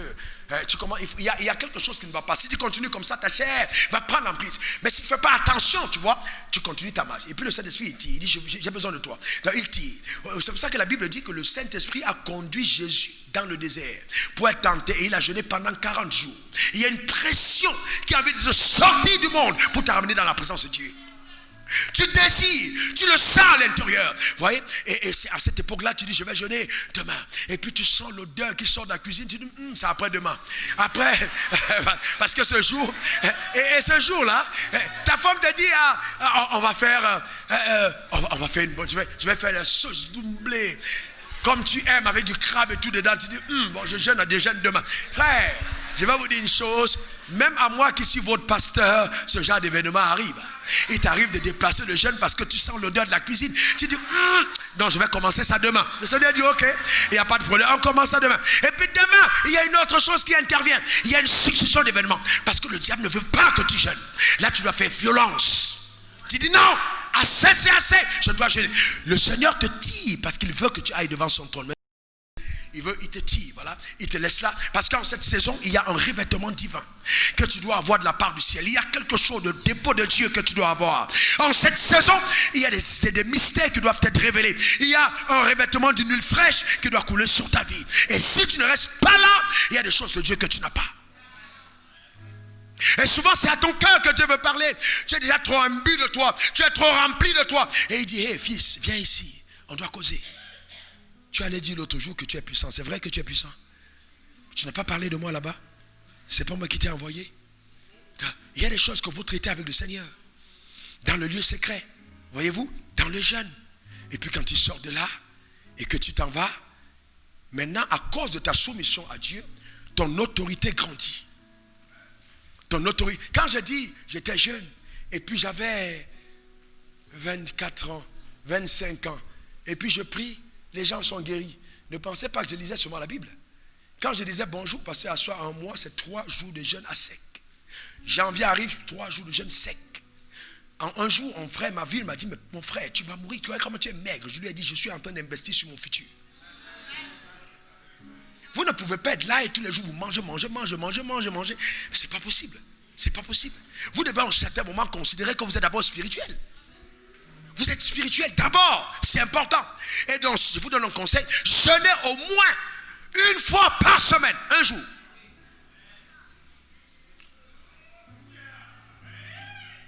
il y a quelque chose qui ne va pas. Si tu continues comme ça, ta chair va prendre emprise. Mais si tu ne fais pas attention, tu vois, tu continues ta marche. Et puis le Saint-Esprit, il dit, j'ai besoin de toi. Donc, il tire. C'est pour ça que la Bible dit que le Saint-Esprit a conduit Jésus dans le désert pour être tenté et il a jeûné pendant 40 jours. Il y a une pression qui a envie de te sortir du monde pour te ramener dans la présence de Dieu. Tu désires, tu le sens à l'intérieur. Vous voyez? Et c'est à cette époque-là, tu dis, je vais jeûner demain. Et puis tu sens l'odeur qui sort de la cuisine. Tu dis, c'est après-demain. Après, parce que ce jour, et ce jour-là, ta femme te dit, on va faire une bonne, je vais faire la sauce doublée. Comme tu aimes, avec du crabe et tout dedans. Tu dis, bon, je jeûne à des jeûnes demain. Frère, je vais vous dire une chose. Même à moi qui suis votre pasteur, ce genre d'événement arrive. Il t'arrive de déplacer le jeûne parce que tu sens l'odeur de la cuisine. Tu dis, non, je vais commencer ça demain. Le Seigneur dit, ok, il n'y a pas de problème, on commence ça demain. Et puis demain, il y a une autre chose qui intervient. Il y a une succession d'événements. Parce que le diable ne veut pas que tu jeûnes. Là, tu dois faire violence. Tu dis, non, assez, c'est assez, je dois jeûner. Le Seigneur te tire parce qu'il veut que tu ailles devant son trône. Il te tire, voilà, il te laisse là. Parce qu'en cette saison, il y a un revêtement divin que tu dois avoir de la part du ciel. Il y a quelque chose de dépôt de Dieu que tu dois avoir. En cette saison, il y a des mystères qui doivent être révélés. Il y a un revêtement d'une huile fraîche qui doit couler sur ta vie. Et si tu ne restes pas là, il y a des choses de Dieu que tu n'as pas. Et souvent c'est à ton cœur que Dieu veut parler. Tu es déjà trop imbu de toi, tu es trop rempli de toi. Et il dit, hé fils, viens ici, on doit causer. Tu allais dire l'autre jour que tu es puissant. C'est vrai que tu es puissant. Tu n'as pas parlé de moi là-bas. C'est pas moi qui t'ai envoyé. Il y a des choses que vous traitez avec le Seigneur. Dans le lieu secret. Voyez-vous, dans le jeûne. Et puis quand tu sors de là et que tu t'en vas, maintenant à cause de ta soumission à Dieu, ton autorité grandit. Ton autorité. Quand je dis j'étais jeune et puis j'avais 24 ans, 25 ans, et puis je prie, les gens sont guéris. Ne pensez pas que je lisais seulement la Bible. Quand je disais bonjour, parce qu'à soi en mois, c'est 3 jours de jeûne à sec. Janvier arrive, 3 jours de jeûne sec. Un jour, un frère m'a vu, il m'a dit, mais mon frère, tu vas mourir, tu vois comment tu es maigre. Je lui ai dit, je suis en train d'investir sur mon futur. Vous ne pouvez pas être là et tous les jours vous mangez. C'est pas possible. C'est pas possible. Vous devez à un certain moment considérer que vous êtes d'abord spirituel. Vous êtes spirituel d'abord, c'est important. Et donc, je vous donne un conseil, jeûnez au moins une fois par semaine, un jour.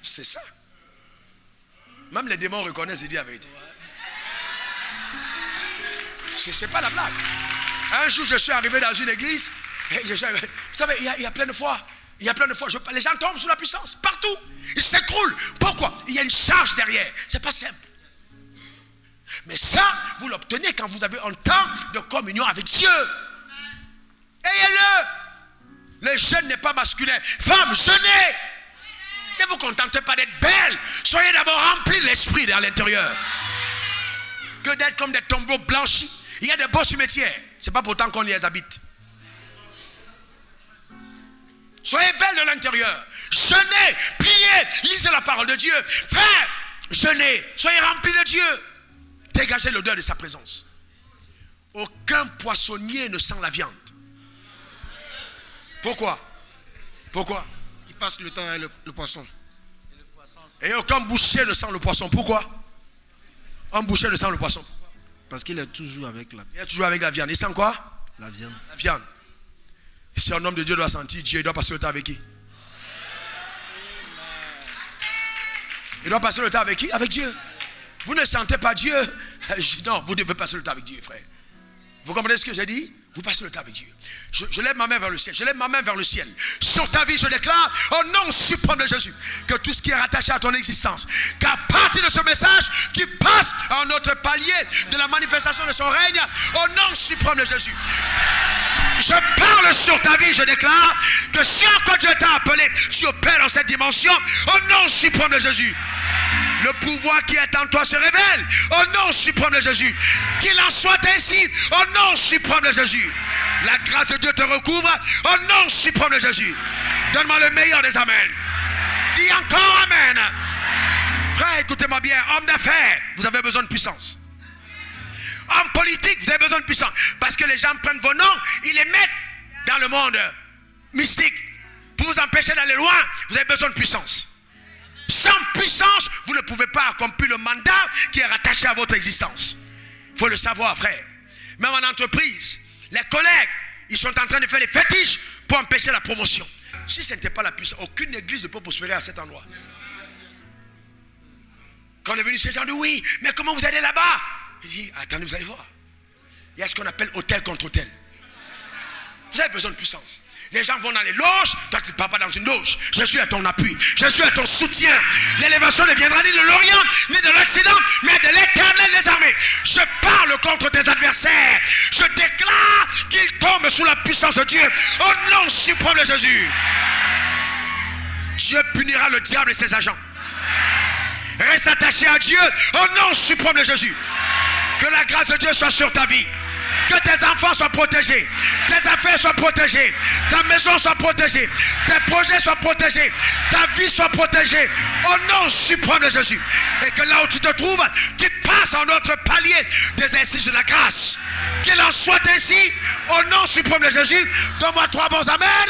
C'est ça. Même les démons reconnaissent et disent la vérité. C'est pas la blague. Un jour, je suis arrivé dans une église. Vous savez, il y a plein de fois. Les gens tombent sous la puissance. Partout. Ils s'écroulent. Pourquoi? Il y a une charge derrière. C'est pas simple. Mais ça, vous l'obtenez quand vous avez un temps de communion avec Dieu. Ayez-le. Le jeûne n'est pas masculin. Femme, jeûnez. Ne vous contentez pas d'être belle. Soyez d'abord remplis de l'esprit dans l'intérieur. Que d'être comme des tombeaux blanchis. Il y a des beaux cimetières. C'est pas pourtant qu'on les habite. Soyez belle de l'intérieur. Jeûnez, priez, lisez la parole de Dieu. Frère, jeûnez, soyez remplis de Dieu. Dégagez l'odeur de sa présence. Aucun poissonnier ne sent la viande. Pourquoi? Il passe le temps avec le poisson. Et aucun boucher ne sent le poisson. Pourquoi? Un boucher ne sent le poisson. Parce qu'il est toujours avec la viande. Il est toujours avec la viande. Il sent quoi? La viande. La viande. Si un homme de Dieu doit sentir Dieu, il doit passer le temps avec qui? Il doit passer le temps avec qui? Avec Dieu. Vous ne sentez pas Dieu? Non, vous devez passer le temps avec Dieu, frère. Vous comprenez ce que j'ai dit? Vous passez le temps avec Dieu. Je lève ma main vers le ciel. Je lève ma main vers le ciel. Sur ta vie, je déclare au nom suprême de Jésus que tout ce qui est rattaché à ton existence, qu'à partir de ce message, tu passes à un autre palier de la manifestation de son règne au nom suprême de Jésus. Je parle sur ta vie, je déclare que si encore Dieu t'a appelé, tu opères dans cette dimension au nom suprême de Jésus. Le pouvoir qui est en toi se révèle au nom suprême de Jésus. Qu'il en soit ainsi au nom suprême de Jésus. La grâce de Dieu te recouvre au nom suprême de Jésus. Donne-moi le meilleur des amens. Dis encore amen. Frère, écoutez-moi bien. Homme d'affaires, vous avez besoin de puissance. Homme politique, vous avez besoin de puissance. Parce que les gens prennent vos noms, ils les mettent dans le monde mystique. Pour vous empêcher d'aller loin, vous avez besoin de puissance. Sans puissance, vous ne pouvez pas accomplir le mandat qui est rattaché à votre existence. Il faut le savoir, frère. Même en entreprise, les collègues, ils sont en train de faire des fétiches pour empêcher la promotion. Si ce n'était pas la puissance, aucune église ne peut prospérer à cet endroit. Quand on est venu, ces gens disent oui, mais comment vous allez là-bas? Il dit, attendez, vous allez voir. Il y a ce qu'on appelle hôtel contre hôtel. Vous avez besoin de puissance. Les gens vont dans les loges, toi tu ne pars pas dans une loge. Jésus est ton appui, Jésus est ton soutien. L'élévation ne viendra ni de l'Orient, ni de l'Occident, mais de l'Éternel des armées. Je parle contre tes adversaires. Je déclare qu'ils tombent sous la puissance de Dieu. Au nom suprême de Jésus. Dieu punira le diable et ses agents. Reste attaché à Dieu au nom suprême de Jésus. Que la grâce de Dieu soit sur ta vie. Que tes enfants soient protégés, tes affaires soient protégées, ta maison soit protégée, tes projets soient protégés, ta vie soit protégée au nom suprême de Jésus. Et que là où tu te trouves, tu passes en notre palier des exercices de la grâce. Qu'il en soit ainsi au nom suprême de Jésus. Donne-moi 3 bons amen.